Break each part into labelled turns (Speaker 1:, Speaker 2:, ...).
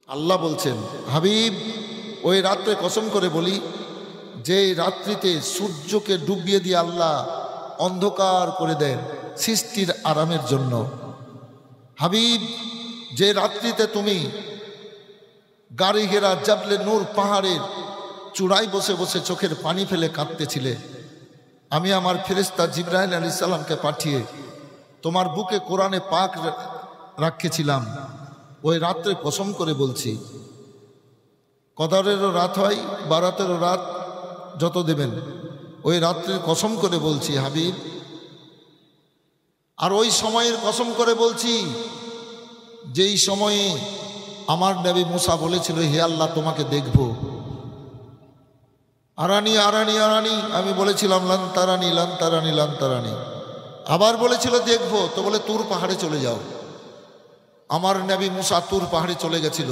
Speaker 1: আল্লাহ বলছেন, হাবিব ওই রাত্রে কসম করে বলি, যে রাত্রিতে সূর্যকে ডুবিয়ে দিয়ে আল্লাহ অন্ধকার করে দেন সৃষ্টির আরামের জন্য। হাবিব যে রাত্রিতে তুমি গাড়ি ঘেরা জাবলে নূর পাহাড়ের চূড়ায় বসে বসে চোখের পানি ফেলে কাঁদতেছিলে, আমি আমার ফেরেশতা জিবরাইল আলাইহিস সালামকে পাঠিয়ে তোমার বুকে কোরআনে পাক রাখেছিলাম। ওই রাত্রে কসম করে বলছি, কদরেরও রাত হয়, বারাতেরও রাত যত দেবেন, ওই রাত্রির কসম করে বলছি হাবিব। আর ওই সময়ের কসম করে বলছি যেই সময়ে আমার নবী মুসা বলেছিল, হে আল্লাহ তোমাকে দেখব। আরানি আরানি আরানি, আমি বলেছিলাম লান তারানি লান তারানি লান তারানি। আবার বলেছিল দেখবো, তো বলে তুর পাহাড়ে চলে যাও। আমার নবী মুসা তুর পাহাড়ে চলে গেছিল।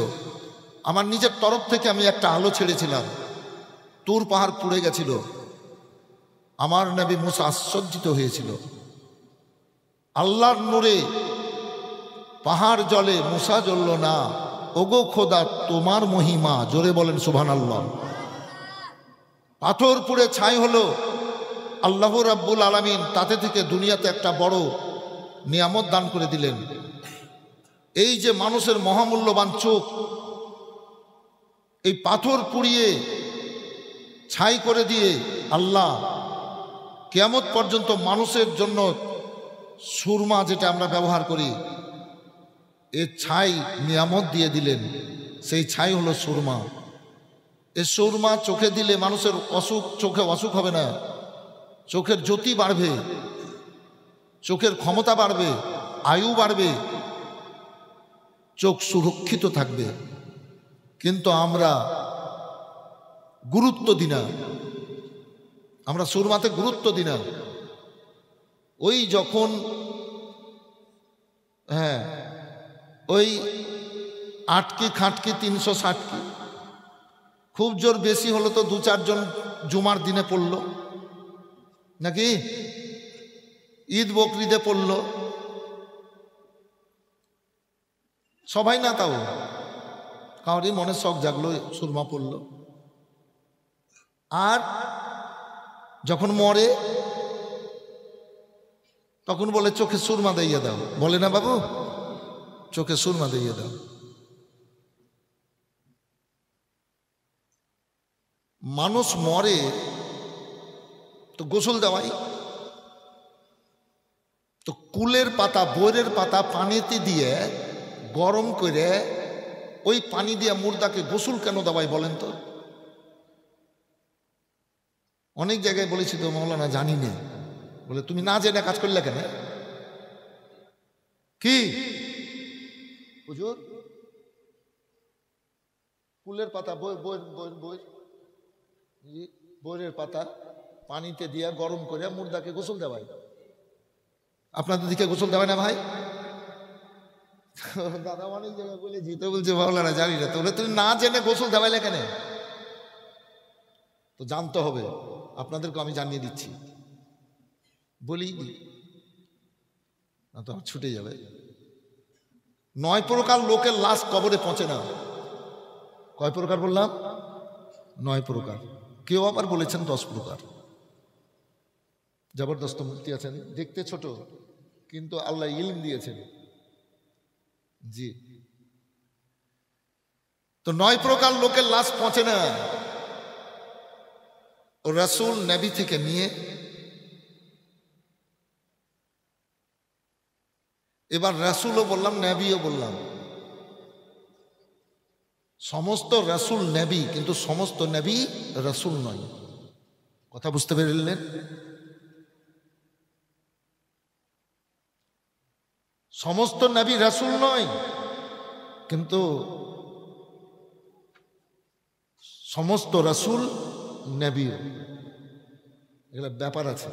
Speaker 1: আমার নিজের তরফ থেকে আমি একটা আলো ছেড়েছিলাম, তুর পাহাড় পুড়ে গেছিল। আমার নবী মুসা আশ্চর্যিত হয়েছিল। আল্লাহর নূরে পাহাড় জ্বলে, মুসা জ্বলল না। ওগো খোদা তোমার মহিমা, জোরে বলেন সুবহানাল্লাহ। পাথর পুড়ে ছাই হলো, আল্লাহ রাব্বুল আলামিন তাতে থেকে দুনিয়াতে একটা বড় নিয়ামত দান করে দিলেন। এই যে মানুষের মহামূল্যবান চোখ, এই পাথর পুড়িয়ে ছাই করে দিয়ে আল্লাহ কিয়ামত পর্যন্ত মানুষের জন্য সুরমা যেটা আমরা ব্যবহার করি, এ ছাই নিয়ামত দিয়ে দিলেন। সেই ছাই হলো সুরমা। এ সুরমা চোখে দিলে মানুষের চোখে অসুখ হবে না, চোখের জ্যোতি বাড়বে, চোখের ক্ষমতা বাড়বে, আয়ু বাড়বে, চোখ সুরক্ষিত থাকবে। কিন্তু আমরা গুরুত্ব দিই না, আমরা সুরমাতে গুরুত্ব দিই না। ওই যখন ওই আটকি খাটকি 360 কি, খুব জোর বেশি হলো তো 2-4 জন জুমার দিনে পড়লো, নাকি ঈদ বকরিদে পড়লো, সবাই না, তাও কাউরি মনে শখ জাগলো, সুরমা পড়লো। আর যখন মরে তখন বলে চোখে সুরমা দিয়ে দাও, বলে না বাবু, চোখে সুরমা দিয়ে দাও। মানুষ মরে তো গোসল দেওয়াই, তো কুলের পাতা, বৈরের পাতা পানিতে দিয়ে গরম করে ওই পানি দিয়ে মুর্দাকে গোসল কেন দেওয়াই বলেন তো? অনেক জায়গায় বলেছি তো মৌলানা জানি না, বলে তুমি না জেনে কাজ করলে কেন? কি হুজুর, কুলের পাতা, বৈরের পাতা পানিতে দিয়ে গরম করে মুর্দাকে গোসল দেওয়াই। আপনাদের দিকে গোসল দেওয়ায় না ভাই? দাদা অনেক জায়গায় বলেছি তো, বলছে মাওলানা জানি না। তাহলে তুমি না জেনে গোসল দেওয়াইলে কেন? তো জানতে হবে, আপনাদেরকে আমি জানিয়ে দিচ্ছি, বলি না তো ছুটে যাবে। 9 প্রকার লোকের লাশ কবরে পৌঁছে না। কয় প্রকার বললাম? 9 প্রকার। কেউ আবার বলেছেন 10 প্রকার। জবরদস্ত মূর্তি আছেন, দেখতে ছোট কিন্তু আল্লাহ ইলম দিয়েছেন। জি, তো 9 প্রকার লোকের লাশ পৌঁছে না। ও রাসূল নবী থেকে নিয়ে এবার রাসূলও বললাম, নবীও বললাম। সমস্ত রাসূল নবী, কিন্তু সমস্ত নবী রাসূল নয়। কথা বুঝতে পেরেছিলেন? সমস্ত নবী রাসূল নয়, কিন্তু সমস্ত রাসূল নবী, এগুলো ব্যাপার আছে।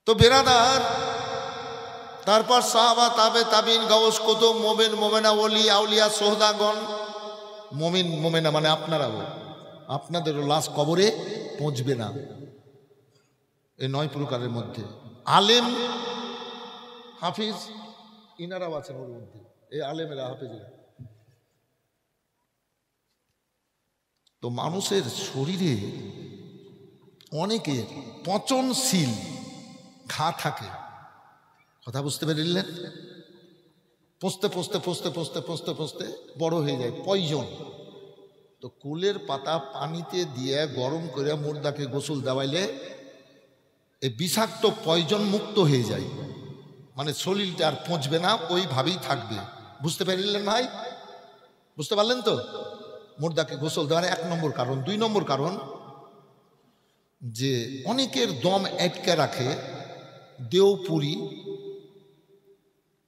Speaker 1: তো বেরাদার, তারপর সাহাবা, তাবে তাবিন, গাউস, কুতুব, মুমিন, মুমিনা, ওলি, আউলিয়া, সোহদাগণ। মুমিন মুমিনা মানে আপনারাও, আপনাদেরও লাশ কবরে পৌঁছবে না। এই 9 প্রকারের মধ্যে আলেম, হাফিজ, ইনারাও আছেন ওর মধ্যে। এই আলেমেরা হাফেজেরা। তো মানুষের শরীরে অনেকের পচনশীল ঘা থাকে, কথা বুঝতে পেরেছিলেন? পচতে পচতে পচতে পচতে পচতে পচতে বড় হয়ে যায়, পয়জন। তো কুলের পাতা পানিতে দিয়ে গরম করে মুর্দাকে গোসল দেওয়াইলে এই বিষাক্ত পয়জন মুক্ত হয়ে যায়, মানে শরীরটা আর পচবে না, ওইভাবেই থাকবে। বুঝতে পারলেন ভাই? বুঝতে পারলেন তো? মুর্দাকে গোসল দেওয়ার 1 নম্বর কারণ। 2 নম্বর কারণ, যে অনেকের দম আটকে রাখে, দেওপুরি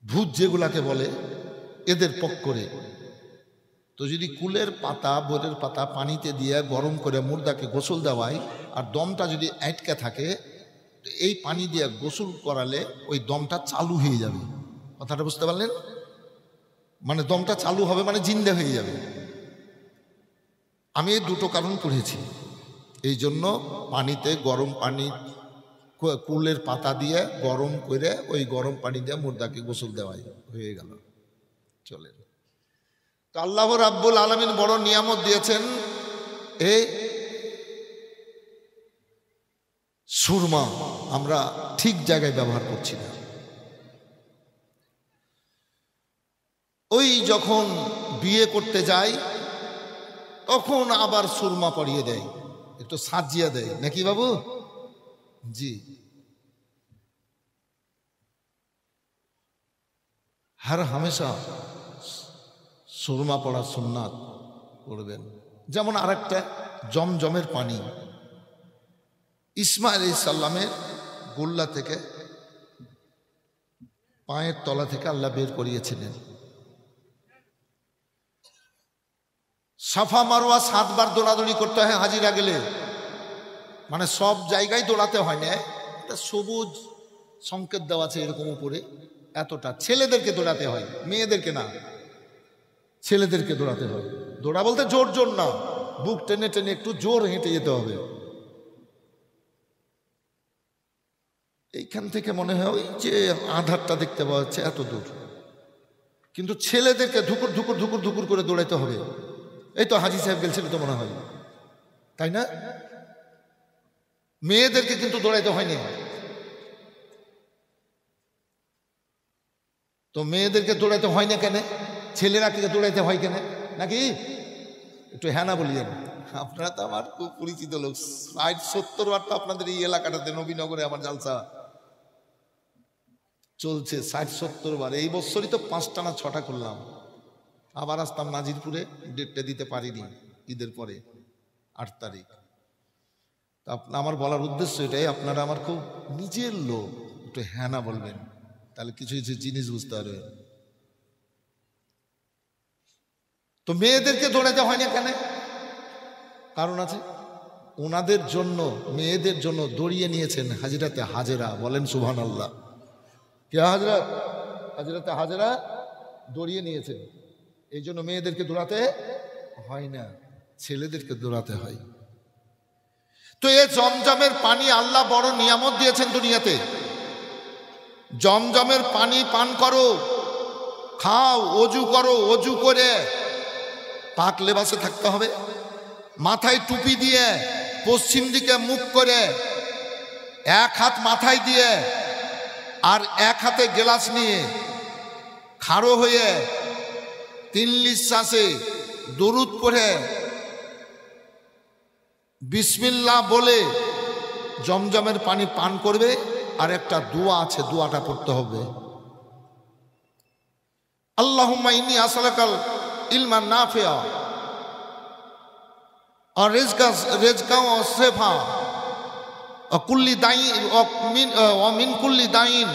Speaker 1: ভূত যেগুলাকে বলে, এদের পক করে। তো যদি কুলের পাতা বরের পাতা পানিতে দিয়ে গরম করে মুর্দাকে গোসল দেওয়ায় আর দমটা যদি আটকে থাকে, এই পানি দিয়ে গোসল করালে ওই দমটা চালু হয়ে যাবে। কথাটা বুঝতে পারলেন? মানে দমটা চালু হবে, মানে জিন্দা হয়ে যাবে। আমি এই 2টো কারণ পড়েছি। এই জন্য পানিতে গরম পানি, কুলের পাতা দিয়ে গরম করে ওই গরম পানি দিয়ে মুর্দাকে গোসল দেওয়াই হয়ে গেল। চলে। তো আল্লাহ রাব্বুল আলামিন বড় নিয়ামত দিয়েছেন এই সুরমা, আমরা ঠিক জায়গায় ব্যবহার করছি না। ওই যখন বিয়ে করতে যাই তখন আবার সুরমা পরিয়ে দেয়, একটু সাজিয়ে দেয়, নাকি বাবু? জি। हर हमेशा সুরমা পড়া সুন্নাত পড়বেন। যেমন আরেকটা জমজমের পানি, ইসমাইল আলাইহিস সালামের গোল্লা থেকে, পায়ের তলা থেকে আল্লাহ বের করিয়েছিলেন। সাফা মারওয়া 7 বার দৌড়াদৌড়ি করতে হয় হাজিরা গেলে, মানে সব জায়গায় দৌড়াতে হয় না, একটা সবুজ সংকেত দেওয়া আছে এরকম উপরে, এতটা। ছেলেদেরকে দৌড়াতে হয়, মেয়েদেরকে না, ছেলেদেরকে দৌড়াতে হয়। দৌড়া বলতে জোর জোর না, বুক টেনে টেনে একটু জোর হেঁটে যেতে হবে। এইখান থেকে মনে হয় ওই যে আধারটা দেখতে পাওয়া যাচ্ছে, এত দূর। কিন্তু ছেলেদেরকে ধুকুর ধুকুর ধুকুর ধুকুর করে দৌড়াইতে হবে। এই তো হাজি সাহেব গেলছিল তো মনে হয়, তাই না? মেয়েদেরকে কিন্তু দৌড়াইতে হয়নি। তো মেয়েদেরকে দৌড়াইতে হয় না কেন? ছেলেরা কে দৌড়াইতে হয় কেন? নাকি একটু হ্যাঁ না বলিয়েন। আপনারা তো আমার খুব পরিচিত লোক, 60-70 বার তো আপনাদের এই এলাকাটাতে নবীনগরে আমার জালসা চলছে, 60-70 বার। এই বছরই তো 5টা না 6টা করলাম। আবার আসতাম নাজিরপুরে, ডেটটা দিতে পারিনি, ঈদের পরে 8 তারিখ। আমার বলার উদ্দেশ্য এটাই, আপনারা আমার খুব নিজের লোক, একটু হ্যাঁ না বলবেন, তাহলে কিছু কিছু জিনিস বুঝতে পারবেন। তো মেয়েদেরকে দৌড়াতে হয় না কেন? কারণ আছে, ওনাদের জন্য, মেয়েদের জন্য দৌড়িয়ে নিয়েছেন হাজিরাতে হাজেরা। বলেন সুবহানাল্লাহ। কে হাজরাত? হাজরাতে হাজেরা দৌড়িয়ে নিয়েছেন, এই জন্য মেয়েদেরকে দৌড়াতে হয় না, ছেলেদেরকে দৌড়াতে হয়। তো এই জমজমের পানি আল্লাহ বড় নিয়ামত দিয়েছেন দুনিয়াতে। জমজমের পানি পান করো, খাও, অজু করো। অজু করে পাক লেবাসে থাকতে হবে, মাথায় টুপি দিয়ে পশ্চিম দিকে মুখ করে, 1 হাত মাথায় দিয়ে আর 1 হাতে গ্লাস নিয়ে খাড়ো হয়ে 3 নিঃশ্বাসে দরুদ পড়ে বিসমিল্লাহ বলে জমজমের পানি পান করবে। আর একটা দোয়া আছে, দোয়াটা পড়তে হবে, আল্লাহুম্মা ইন্নী আসআলুকাল ইলমান নাফিআ আর রিজকান ওয়া শিফা ওয়া কুল্লি দাইন ওয়া মিন কুল্লি দাইন।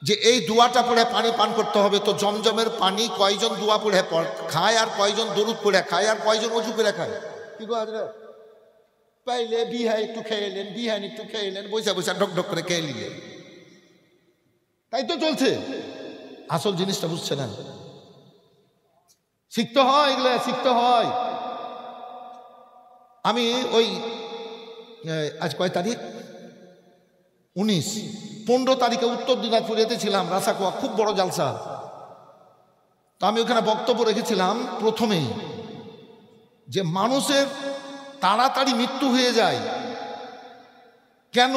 Speaker 1: যে এই দোয়াটা পড়ে পানি পান করতে হবে। তো জমজমের পানি কয়জন দোয়া পড়ে খায়, আর কয়জন দরুদ পড়ে খায়, আর কয়জন অজু করে খায়? কি গো হাজরা, পাইলে বিহা একটু খেয়ে এলেন, বিহান একটু খেয়ে এলেন, বৈশা বৈশা ঢক ঢক করে খেয়ে নিলেন, তাই তো চলছে। আসল জিনিসটা বুঝছে না, শিখতে হয়, এগুলো শিখতে হয়। আমি ওই আজ কয় তারিখ? 19, 15 তারিখে উত্তর দিনাজপুরেতে ছিলাম, রাসাকুয়া, খুব বড় জালসা। তো আমি ওখানে বক্তব্য রেখেছিলাম প্রথমেই যে মানুষের তাড়াতাড়ি মৃত্যু হয়ে যায় কেন?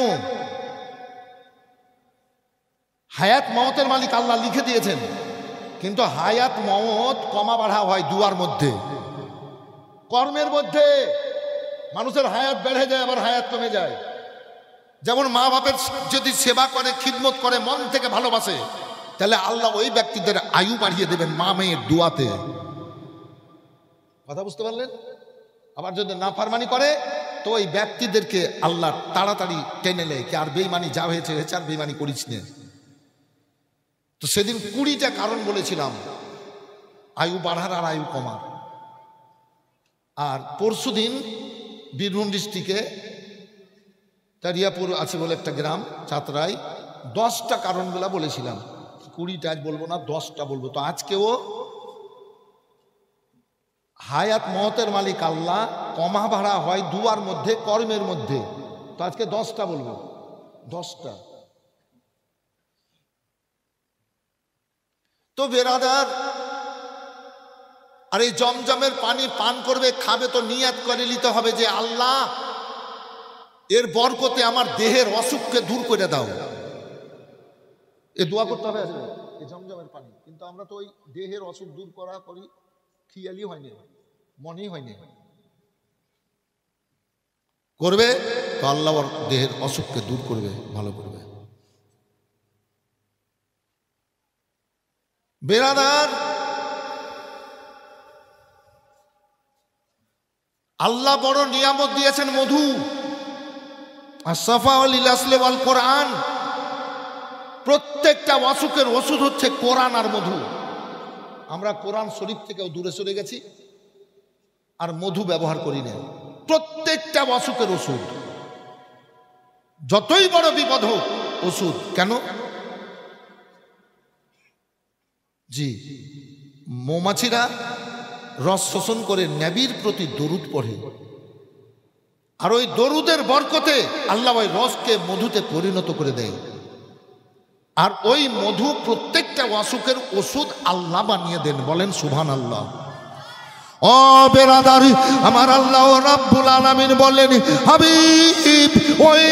Speaker 1: হায়াত মওতের মালিক আল্লাহ লিখে দিয়েছেন, কিন্তু হায়াত মওত কমা বাড়া হয় দুয়ার মধ্যে, কর্মের মধ্যে। মানুষের হায়াত বেড়ে যায়, আবার হায়াত কমে যায়। যেমন মা বাপের যদি সেবা করে, খিদমত করে, মন থেকে ভালোবাসে, তাহলে আল্লাহ ওই ব্যক্তিদের আয়ু বাড়িয়ে দেবেন মা মেয়ের দুয়াতে। কথা বুঝতে পারলেন? আবার যদি নাফরমানি করে তো ওই ব্যক্তিদেরকে আল্লাহ তাড়াতাড়ি টেনে নেয়, কি আর বেঈমানি যা হয়েছে হয়েছে, আর বেঈমানি করিস না। তো সেদিন 20টা কারণ বলেছিলাম আয়ু বাড়ার আর আয়ু কমার। আর পরশুদিন বীরভূম ডিস্ট্রিক্টে তারিয়াপুর আছে বলে একটা গ্রাম, চাতরাই, 10টা কারণগুলা বলেছিলাম। 20টা আজ বলবো না, 10টা বলবো। তো আজকেও হায়াত মওতের মালিক আল্লাহ, কমা ভাড়া হয় দুয়ার মধ্যে, কর্মের মধ্যে। তো আজকে 10টা বলবো, 10টা। তো বেরাদার, আর এই জমজমের পানি পান করবে, খাবে, তো নিয়াত করে নিতে হবে যে আল্লাহ এর বরকতে আমার দেহের অসুখকে দূর করে দাও। এ দোয়া করতে হবে এই জমজমের পানি। কিন্তু আমরা তো ওই দেহের অসুখ দূর করা করি, খেয়ালই হয়নি, মনেই হয়নি। করবে তো আল্লাহ ওর দেহের অসুখকে দূর করবে, ভালো করবে। বেরাদার, আল্লাহ বড় নিয়ামত দিয়েছেন মধু। আসফা লিল আসলে ওয়াল কোরআন। প্রত্যেকটা অসুখের ওষুধ হচ্ছে কোরআন আর মধু। আমরা কোরআন শরীফ থেকেও দূরে সরে গেছি, আর মধু ব্যবহার করি না। প্রত্যেকটা অসুখের ওষুধ, যতই বড় বিপদ হোক ওষুধ। কেন? জি, মৌমাছিরা রস শোষণ করে নবীর প্রতি দরুদ পড়ে, আর ওই দরুদের বরকতে আল্লাহ ওই রসকে মধুতে পরিণত করে দেয়। আর ওই মধু প্রত্যেকটা অসুখের ওষুধ আল্লাহ বানিয়ে দেন। বলেন সুবহানাল্লাহ। ও বেরাদার, আমার আল্লাহ রাব্বুল আলামিন বলেন, হাবিব ওই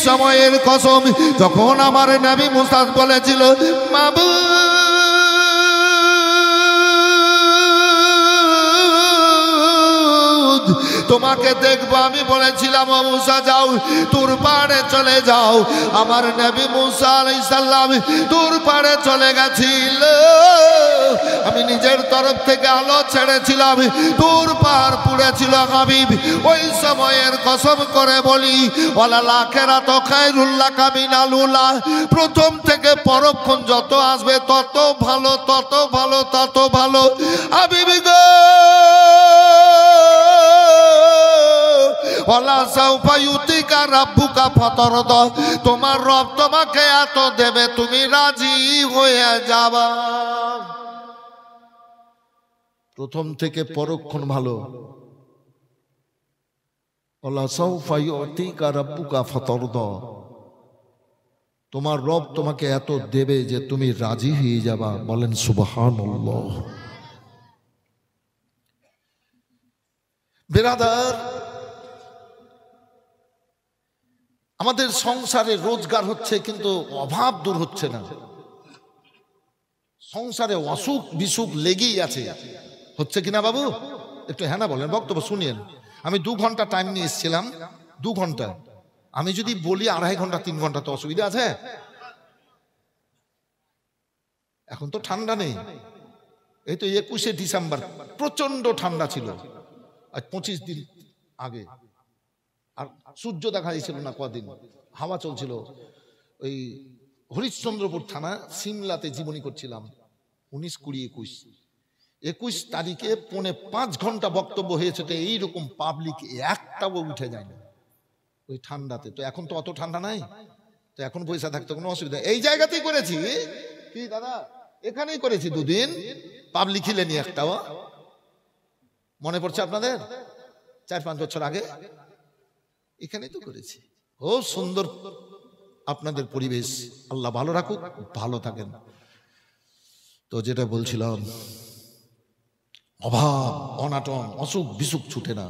Speaker 1: সময়ের কসম যখন আমার নবী মুসা বলেছিল, মাবুদ তোমাকে দেখবো, আমি বলেছিলাম ও মুসা যাও, তুর পাড়ে চলে যাও। আমার নবী মুসা আলাইহিস সালাম তুর পাড়ে চলে গেছিল। আমি নিজের তরফ থেকে আলো ছেড়েছিলাম, তুর পাড় পুড়েছিল। হাবিব ওই সময়ের কসম করে বলি, ওয়ালাল আখিরাতু খায়রুল লাকা মিনাল উলা। প্রথম থেকে পরক্ষণ যত আসবে তত ভালো, তত ভালো, তত ভালো। হাবিব গো, তোমার রব তোমাকে এত দেবে, তুমি রাজি হয়ে যাবা। প্রথম থেকে পরক্ষণ ভালো। তোমার রব তোমাকে এত দেবে যে তুমি রাজি হয়ে যাবা। বলেন সুবহানাল্লাহ। বেরাদার, আমাদের সংসারে রোজগার হচ্ছে কিন্তু অভাব দূর হচ্ছে না। সংসারে অসুখ বিসুখ লেগেই আছে। হচ্ছে কিনা বাবু? একটু হ্যাঁ না বলেন, বক্তব্য শুনিয়েন। আমি 2 ঘন্টা টাইম নিয়ে এসেছিলাম, 2 ঘন্টা। আমি যদি বলি 2.5 ঘন্টা 3 ঘন্টা তো অসুবিধা আছে। এখন তো ঠান্ডা নেই, এই তো 21শে ডিসেম্বর প্রচন্ড ঠান্ডা ছিল, আজ 25 দিন আগে। আর সূর্য দেখা যাচ্ছিল না কদিন, হাওয়া চলছিল। ওই হরিশ্চন্দ্রপুর থানা সিমলাতে জীবনী করছিলাম, 19, 20, 21 তারিখে 4.5 ঘন্টা বক্তব্য হয়েছে। তো এইরকম পাবলিক একটাও উঠে যায় না ওই ঠান্ডাতে। তো এখন তো অত ঠান্ডা নাই, তো এখন পয়সা থাকতে কোনো অসুবিধা। এই জায়গাতেই করেছি কি দাদা, এখানেই করেছি 2 দিন, পাবলিক হিলেনি একটাও। মনে পড়ছে আপনাদের? 4-5 বছর আগে এখানেই তো করেছি। খুব সুন্দর আপনাদের পরিবেশ। আল্লাহ ভালো রাখুক, ভালো থাকেন। তো যেটা বলছিলাম, অভাব, অনাটন, অসুখ বিসুখ ছুটে না।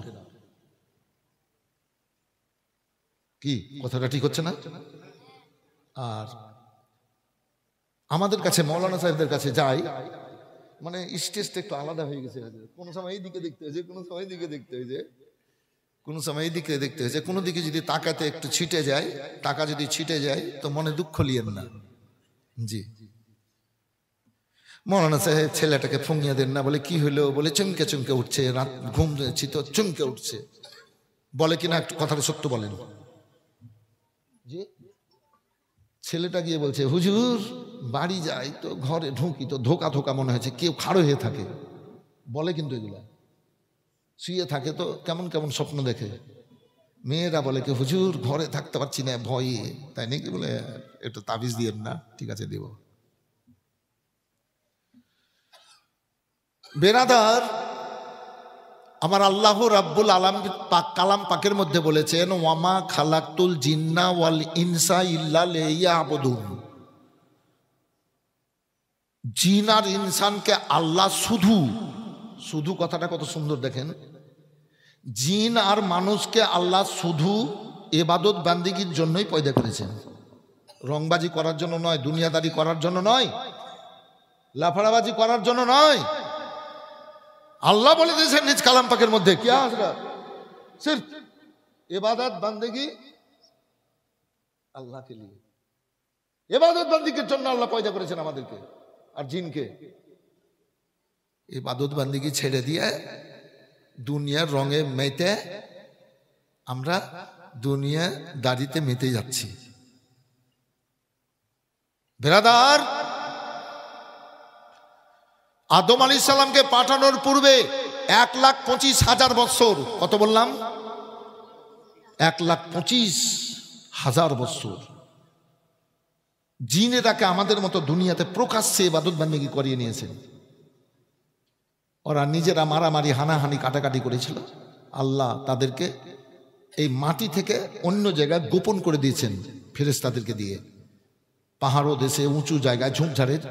Speaker 1: কি কথাটা ঠিক হচ্ছে না? আর আমাদের কাছে মৌলানা সাহেবদের কাছে যাই, মানে স্টেজটা একটু আলাদা হয়ে গেছে। কোনো সময় এই দিকে দেখতে হয়েছে, কোনো সময় দিকে দেখতে হয়েছে, কোনো সময় এই দিকে দেখতে হয়েছে। কোনো দিকে যদি তাকাতে একটু ছিটে যায়, টাকা যদি ছিটে যায় তো মনে দুঃখ লিয়েন না। জি, মৌলানা সাহেব ছেলেটাকে ফুঁগিয়ে দেন না। বলে কি হইলো? বলে চমকে চমকে উঠছে, রাত ঘুম দিয়েছি তো চমকে উঠছে। বলে কিনা একটু কথাটা সত্য বলেন। জি, ছেলেটা গিয়ে বলছে হুজুর বাড়ি যাই তো ঘরে ঢুকি তো ধোকা ধোকা মনে হয়েছে, কেউ খাড়ো হয়ে থাকে। বলে কিন্তু এগুলা শুয়ে থাকে তো কেমন কেমন স্বপ্ন দেখে। মেয়েরা বলে কি হুজুর ঘরে থাকতে পারছি না ভয়ে। তাই নাকি? বলে একটু তাবিজ দিয়েন না। ঠিক আছে দিব। বেরাদার আমার আল্লাহ রাব্বুল আলামিন পাক কালাম পাকের মধ্যে বলেছেন ওয়ামা খালাকতুল জিন্না ওয়াল ইনসা ইল্লা লিয়াবুদুন। জিন আর ইনসানকে আল্লাহ শুধু, শুধু কথাটা কত সুন্দর দেখেন, জিন আর মানুষকে আল্লাহ শুধু ইবাদত বান্দিগির জন্যই পয়দা করেছেন। রংবাজি করার জন্য নয়, দুনিয়াদারি করার জন্য নয়, লাফাড়াবাজি করার জন্য নয়। আল্লাহ বলে দিয়েছেন নিজ কালাম পাকের মধ্যে কি সির্ফ ইবাদত বান্দেগি আল্লাহকে নিয়ে, ইবাদত বান্দিগির জন্য আল্লাহ পয়দা করেছেন আমাদেরকে আর জিনকে। ইবাদত বান্দিগি ছেড়ে দিয়ে দুনিয়ার রঙে মেতে আমরা দুনিয়া দাড়িতে মেতে যাচ্ছি। বেরাদার আদম আলাইহিস সালামকে পাঠানোর পূর্বে 1,25,000 বছর, কত বললাম? 1,25,000 বছর জিনেরাকে আমাদের মতো দুনিয়াতে প্রকাশ্যে ইবাদত বান্দেগি করিয়ে নিয়েছেন। ওরা নিজেরা মারামারি হানাহানি কাটাকাটি করেছিল। আল্লাহ তাদেরকে এই মাটি থেকে অন্য জায়গায় গোপন করে দিয়েছেন ফেরেশতাদেরকে দিয়ে। পাহাড় দেশে উঁচু জায়গায় ঝোপঝাড়ের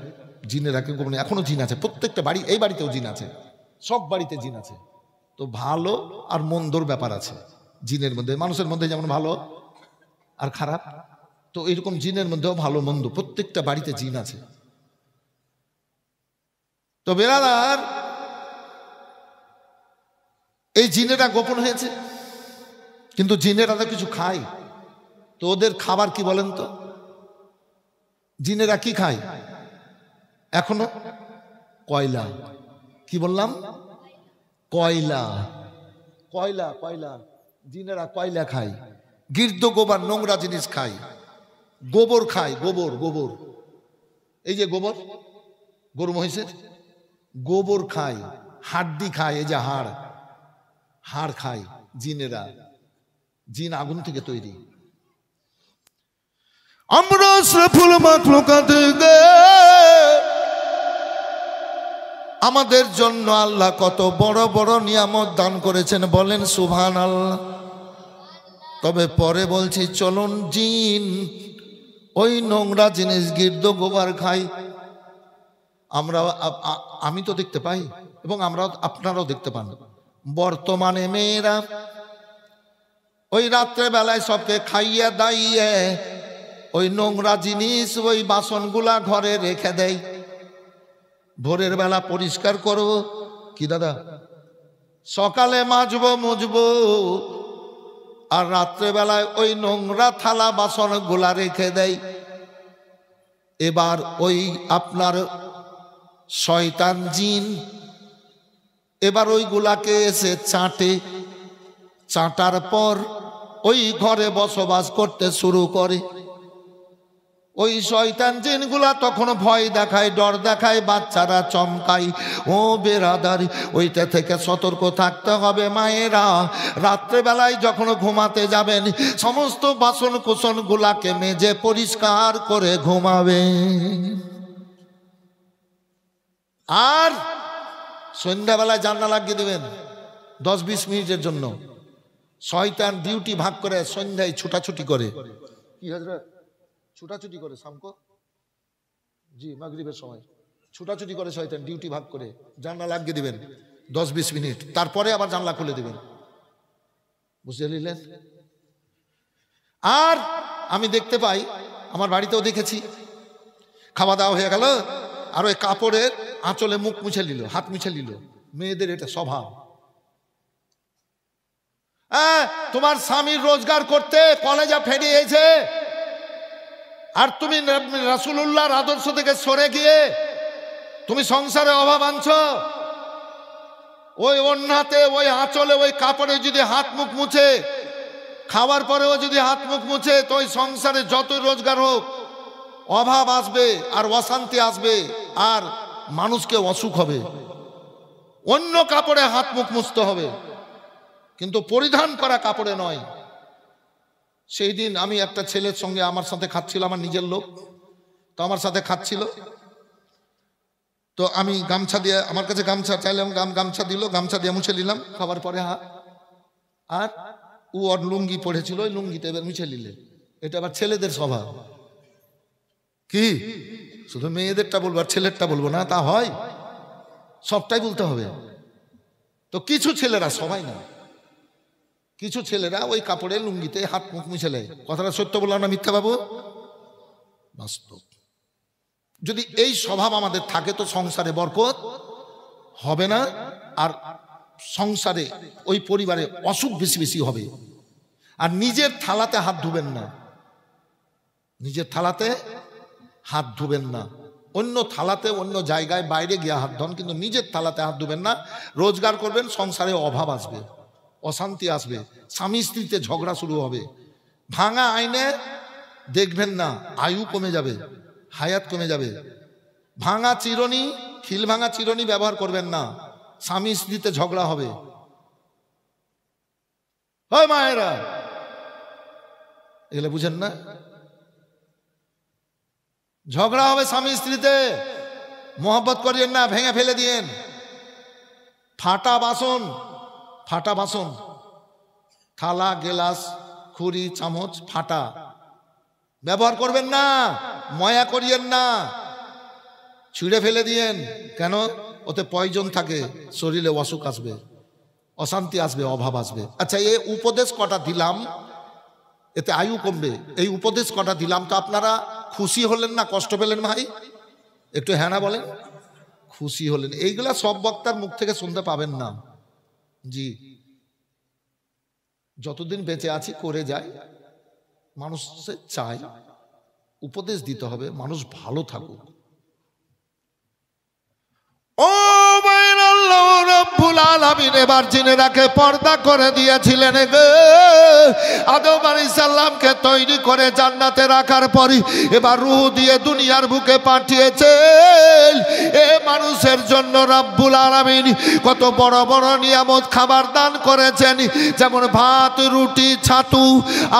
Speaker 1: জিনেরাকে গোপনে, এখনো জিন আছে প্রত্যেকটা বাড়ি, এই বাড়িতেও জিন আছে, সব বাড়িতে জিন আছে। তো ভালো আর মন্দর ব্যাপার আছে জিনের মধ্যে। মানুষের মধ্যে যেমন ভালো আর খারাপ, তো এরকম জিনের মধ্যেও ভালো মন্দ, প্রত্যেকটা বাড়িতে জিন আছে। তো বেরাদার এই জিনেরা গোপন হয়েছে, কিন্তু জিনেরা তো কিছু খায়। তো ওদের খাবার কি বলেন তো? জিনেরা কি খায় এখনো? কয়লা। কি বললাম? কয়লা। কয়লা কয়লা জিনেরা কয়লা খায়। গির্দ গোবর নোংরা জিনিস খায়। গোবর খায়, গোবর গোবর, এই যে গোবর গরু মহিষের গোবর খায়। হাড্ডি খায়, এই যে হাড়, হাড় খায় জিনেরা। জিন আগুন থেকে তৈরি। আমরা আশরাফুল মাখলুকাত আমাদের জন্য আল্লাহ কত বড় বড় নিয়ামত দান করেছেন, বলেন সুবহানাল্লাহ। তবে পরে বলছি চলুন জিন ওই নোংরা জিনিস গির্দ গোবর খাই। আমরা আমি তো দেখতে পাই এবং আমরা আপনারাও দেখতে পান। বর্তমানে মেয়েরা ওই রাত্রে বেলায় সবকে খাইয়ে দাইয়ে ওই নোংরা জিনিস ওই বাসনগুলা ঘরে রেখে দেয়। ভোরের বেলা পরিষ্কার করব কি দাদা, সকালে মাজবো মুজবো, আর রাত্রে বেলায় ওই নোংরা থালা বাসন গুলা রেখে দেয়। এবার ওই আপনার শয়তান জিন এবার ওইগুলাকে এসে চাটে, চাটার পর ওই ঘরে বসবাস করতে শুরু করে। ওই শয়তান জিনগুলা তখন ভয় দেখায়, ডর দেখায়, বাচ্চারা চমকায়। ও বেরাদার, ওইটা থেকে সতর্ক থাকতে হবে। মায়েরা রাত্রেবেলায় যখন ঘুমাতে যাবেন সমস্ত বাসন কোসন গুলাকে মেজে পরিষ্কার করে ঘুমাবেন। আর সন্ধ্যাবেলায় জানলা লাগিয়ে দেবেন 10-20 মিনিটের জন্য। শয়তান ডিউটি ভাগ করে সন্ধ্যায় ছুটাছুটি করে। কি হযরত? ছুটাছুটি করে শামকো, জি মাগরিবের সময় ছুটাছুটি করে শয়তান, ডিউটি ভাগ করে। জানলা লাগিয়ে দিবেন, 10-20 মিনিট, তারপরে আবার জানলা খুলে দেবেন, বুঝতে নিলেন? আর আমি দেখতে পাই, আমার বাড়িতেও দেখেছি, খাওয়া দাওয়া হয়ে গেল আর ওই কাপড়ের আঁচলে মুখ মুছে নিল, হাত মুছে নিল। মেয়েদের এটা স্বভাব। তোমার স্বামীর রোজগার করতে কলেজা ফেরিয়েছে আর তুমি রাসূলুল্লাহর আদর্শ থেকে সরে গিয়ে তুমি সংসারে অভাব আনছো। ওই ওন্নাতে, ওই আঁচলে, ওই কাপড়ে যদি হাত মুখ মুছে, খাওয়ার পরেও যদি হাত মুখ মুছে, তো ওই সংসারে যতই রোজগার হোক অভাব আসবে আর অশান্তি আসবে আর মানুষকে অসুখ হবে। অন্য কাপড়ে হাত মুখ মুছতে হবে, কিন্তু পরিধান করা কাপড়ে নয়। সেই দিন আমি একটা ছেলের সঙ্গে আমার সাথে খাচ্ছিল, আমার নিজের লোক, তো আমার সাথে খাচ্ছিল, তো আমি গামছা দিয়ে, আমার কাছে গামছা চাইলাম, গামছা দিল, গামছা দিয়ে মুছে নিলাম খাবার পরে হাত। আর ও ওর লুঙ্গি পড়েছিল, ওই লুঙ্গিতে এবার মুছে নিলে। এটা আবার ছেলেদের স্বভাব। কি শুধু মেয়েদেরটা বলবো আর ছেলেরটা বলবো না, তা হয়? সবটাই বলতে হবে। তো কিছু ছেলেরা, সবাই না, কিছু ছেলেরা ওই কাপড়ে লুঙ্গিতে হাত মুখ মুছে নেয়। কথাটা সত্য বললাম না মিথ্যা বাবু? বাস্তব। যদি এই স্বভাব আমাদের থাকে তো সংসারে বরকত হবে না, আর সংসারে ওই পরিবারে অসুখ বেশি বেশি হবে। আর নিজের থালাতে হাত ধুবেন না, নিজের থালাতে হাত ধুবেন না। অন্য থালাতে, অন্য জায়গায়, বাইরে গিয়ে হাত ধন, কিন্তু নিজের থালাতে হাত ধুবেন না। রোজগার করবেন, সংসারে অভাব আসবে, অশান্তি আসবে, স্বামী স্ত্রীতে ঝগড়া শুরু হবে। ভাঙা আইনে দেখবেন না, আয়ু কমে যাবে, হায়াত কমে যাবে। ভাঙা চিরুনি, খিল ভাঙা চিরুনি ব্যবহার করবেন না, স্বামী স্ত্রীতে ঝগড়া হবে। ওই মায়েরা, এগুলো বুঝেন না? ঝগড়া হবে স্বামী স্ত্রীতে, মোহব্বত করিয়েন না, ভেঙে ফেলে দিয়েন। ফাটা বাসন, ফাটা বাসন, থালা, গেলাস, খুরি, চামচ ফাটা, ব্যবহার করবেন না, ময়া করিয়েন না, ছিঁড়ে ফেলে দিয়েন। কেন? ওতে পয়জন থাকে, শরীরে অসুখ আসবে, অশান্তি আসবে, অভাব আসবে। আচ্ছা, এই উপদেশ কটা দিলাম, এতে আয়ু কমবে, এই উপদেশ কটা দিলাম, তো আপনারা খুশি হলেন না কষ্ট পেলেন ভাই? একটু হ্যাঁ না বলেন। খুশি হলেন। এইগুলা সব বক্তার মুখ থেকে শুনতে পাবেন না। জি, যতদিন বেঁচে আছি করে যাই, মানুষের চাই উপদেশ দিতে হবে, মানুষ ভালো থাকুক। ও আল্লাহ রাব্বুল আলামিন এবার জেনে রাখে, পর্দা করে দিয়েছিলেন গো। আদম আলাইহিস সালামকে তৈরি করে জান্নাতে রাখার পরই এবার রূহ দিয়ে দুনিয়ার বুকে পাঠিয়েছেন। এ মানুষের জন্য রাব্বুল আলামিন কত বড় বড় নিয়ামত খাবার দান করেছেন, যেমন ভাত, রুটি, ছাতু,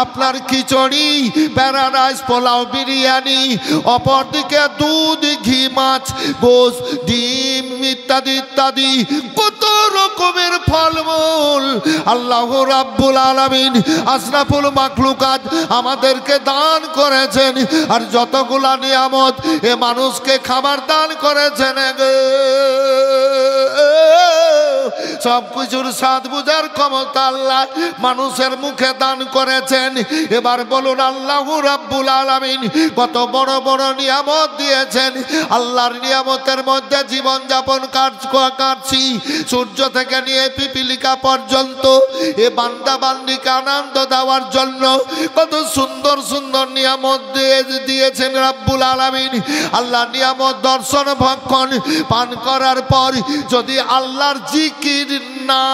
Speaker 1: আপনার খিচুড়ি, প্যারাডাইস, পোলাও, বিরিয়ানি, অপরদিকে দুধ, ঘি, মাছ, গোশ, ডিম ইত্যাদি ইত্যাদি কত রকমের ফলমূল আল্লাহ রাব্বুল আলামিন আশরাফুল মাখলুকাত আমাদেরকে দান করেছেন। আর যতগুলা নিয়ামত এ মানুষকে খাবার দান করেছেন, সব কিছুর স্বাদ বুঝার ক্ষমতা আল্লাহ মানুষের মুখে দান করেছেন। এবার বলুন, আল্লাহ রাব্বুল আলামিন কত বড় বড় নিয়ামত দিয়েছেন। আল্লাহর নিয়ামতের মধ্যে জীবন যাপন কাটছি, সূর্য থেকে নিয়ে পিপিলিকা পর্যন্ত এ বান্দা বান্দিকে আনন্দ দেওয়ার জন্য কত সুন্দর সুন্দর নিয়ামত দিয়েছেন রাব্বুল আলামিন। আল্লাহ নিয়ামত দর্শন ভক্ষণ পান করার পর যদি আল্লাহর জিকির না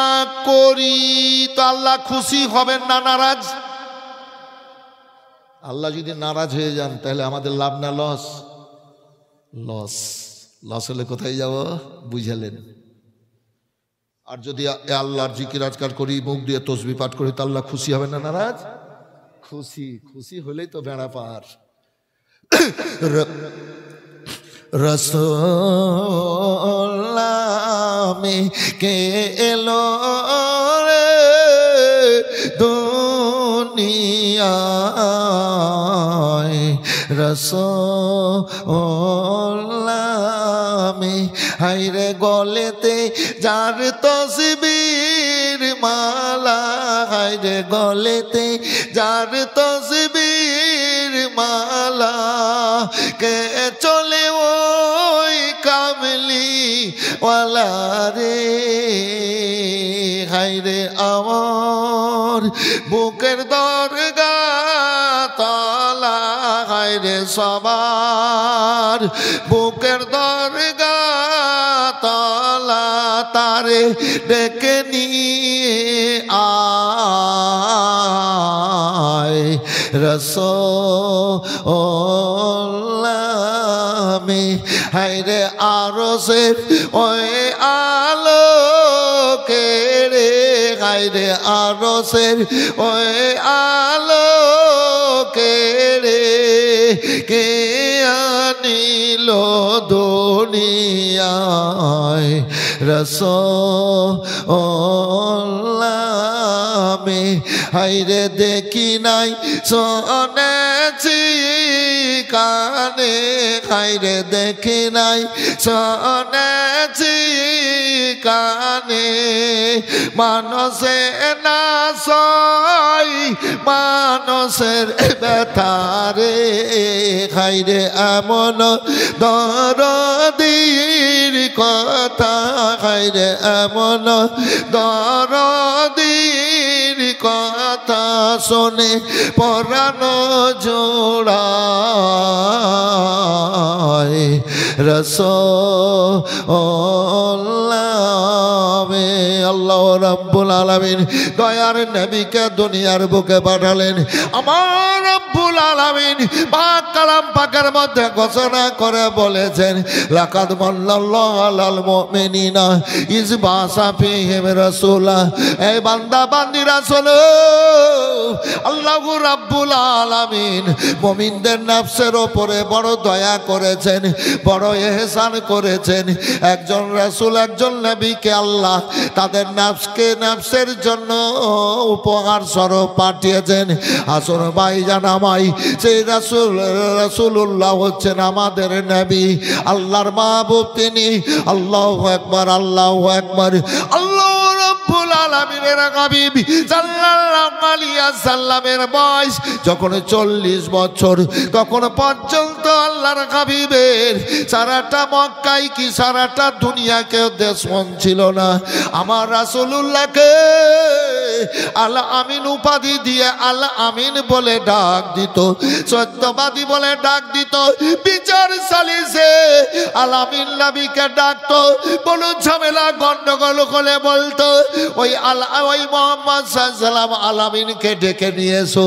Speaker 1: করি তো আল্লাহ খুশি হবেন না নারাজ? আল্লাহ যদি নারাজ হয়ে যান তাহলে আমাদের লাভ না লস? লস। লস হলে কোথায় যাব বুঝালেন? আর যদি আল্লাহর জিকির আজকার করি, মুখ দিয়ে তসবিহ পাঠ করি, তো আল্লাহ খুশি হবে না নারাজ? খুশি। খুশি হলেই তো বেড়া পার। রসুল্লাহ কে এলো রে দুনিয়ায়, রসুল্লাহ হাই হাইরে গলেতে যার তসবির মালা, হাইরে গলেতে যার তসবির মালা, কে চলে ওই কামলি ওয়ালা রে। হাইরে আমার বুকের দরগা তলা, হাইরে সবার বুকের দরগা তলা, তারে ডেকে নিয়ে আয় রাসূলুল্লাহ মে। হায়রে আরশের ওই আলোকে রে, হায়রে আরশের ওই আলোকে রে, কে আনিল দুনিয়ায় রাসূলুল্লাহ মে। হায়রে দেখি নাই শুনেছি কানে, হায়রে দেখি নাই শুনেছি কানে, মানুষে না সয় মানুষের ব্যথারে। হায়রে এমন দরদির কথা, হায়রে এমন দরদির কথা, শোনে পরানো জোড়ায় রাসূলুল্লাহ মে। আল্লাহ রাব্বুল আলামিন দয়ার নবীকে দুনিয়ার বুকে পাঠালেন। আমার রাব্বুল আলামিন পাক কালাম পাকের মধ্যে ঘোষণা করে বলেছেন, লাকাদ মান্নাল্লাহু আলাল মুমিনিনা ইয বাসা ফীহিম রাসূলা। এই বান্দা বান্দিরা শোনো, আল্লাহু রাব্বুল আলামিন মুমিনদের নফসের উপরে বড় দয়া করেছেন, বড় ইহসান করেছেন। একজন রাসূল, একজন নবীকে আল্লাহ তাদের নফসের জন্য উপহার স্বরূপ পাঠিয়েছেন। আসুন ভাইজান আমায়, সেই রাসূলুল্লাহ হচ্ছেন আমাদের নবী, আল্লাহর মাহবুব তিনি। আল্লাহু আকবার, আল্লাহু আকবার। আল্লাহ রাব্বুল আলামিনের হাবিব সাল্লাল্লাহু আলাইহি ওয়াসাল্লামের বয়স যখন 40 বছর, তখন পর্যন্ত আল্লাহর হাবিবের সারাটা মক্কায় কি সারাটা দুনিয়াকে দেশমন ছিল না। আমার রাসূলুল্লাহকে আল আমিন উপাধি দিয়ে আল আমিন বলে ডাক দিত, সত্যবাদী বলে ডাক দিত। বিচার সালিসে আল আমিন নবীকে ডাকতো, কোনো ঝামেলা গন্ডগোল হলে বলতো ওই মুহাম্মদ সাল্লাল্লাহু আলাইহি ওয়াসাল্লাম আল আমিনকে ডেকে নিয়ে এসো,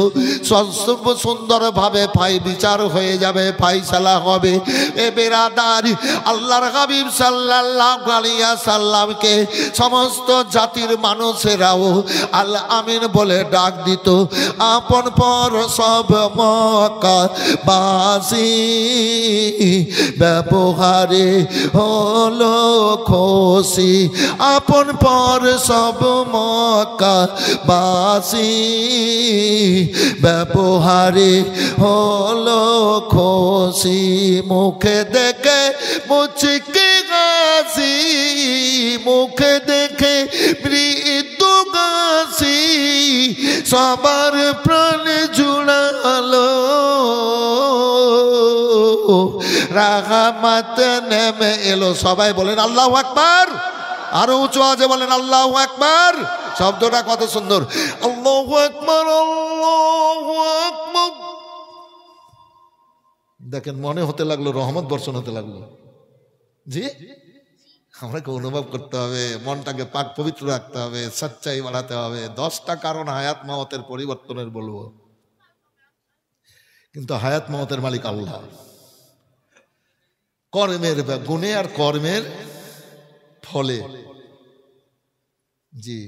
Speaker 1: সুন্দরভাবে বিচার হয়ে যাবে, ফাইসালা হবে। এ বেরাদার, আল্লাহর হাবিব সাল্লাল্লাহু আলাইহি ওয়াসাল্লামকে সমস্ত জাতির মানুষেরাও আল আমিন বলে ডাক দিত। আপন পর সব মক্কাবাসী ব্যবহারে হলো খুশি, আপন পর সব মক্কাবাসী ব্যবহারে হলো খুশি। মুখে দেখে মুচকি হাসি, মুখে দেখে মৃদু হাসি, সবার প্রাণ জুড়ালো, রাহমাত নেমে এলো। সবাই বলেন আল্লাহু আকবার, আরো উঁচু আওয়াজে বলেন আল্লাহু আকবার। শব্দটা কত সুন্দর, আল্লাহু আকবার, আল্লাহু আকবার। দেখেন মনে হতে লাগলো রহমত বর্ষণ হতে লাগলো। জি, আমাকে অনুভব করতে হবে, মনটাকে পাক পবিত্র রাখতে হবে, সচ্চাই বাড়াতে হবে। 10টা কারণ হায়াত মাওয়াতের পরিবর্তনের বলবো, কিন্তু হায়াত মাওয়াতের মালিক আল্লাহ। কর্মের গুণে আর কর্মের ফলে, জি,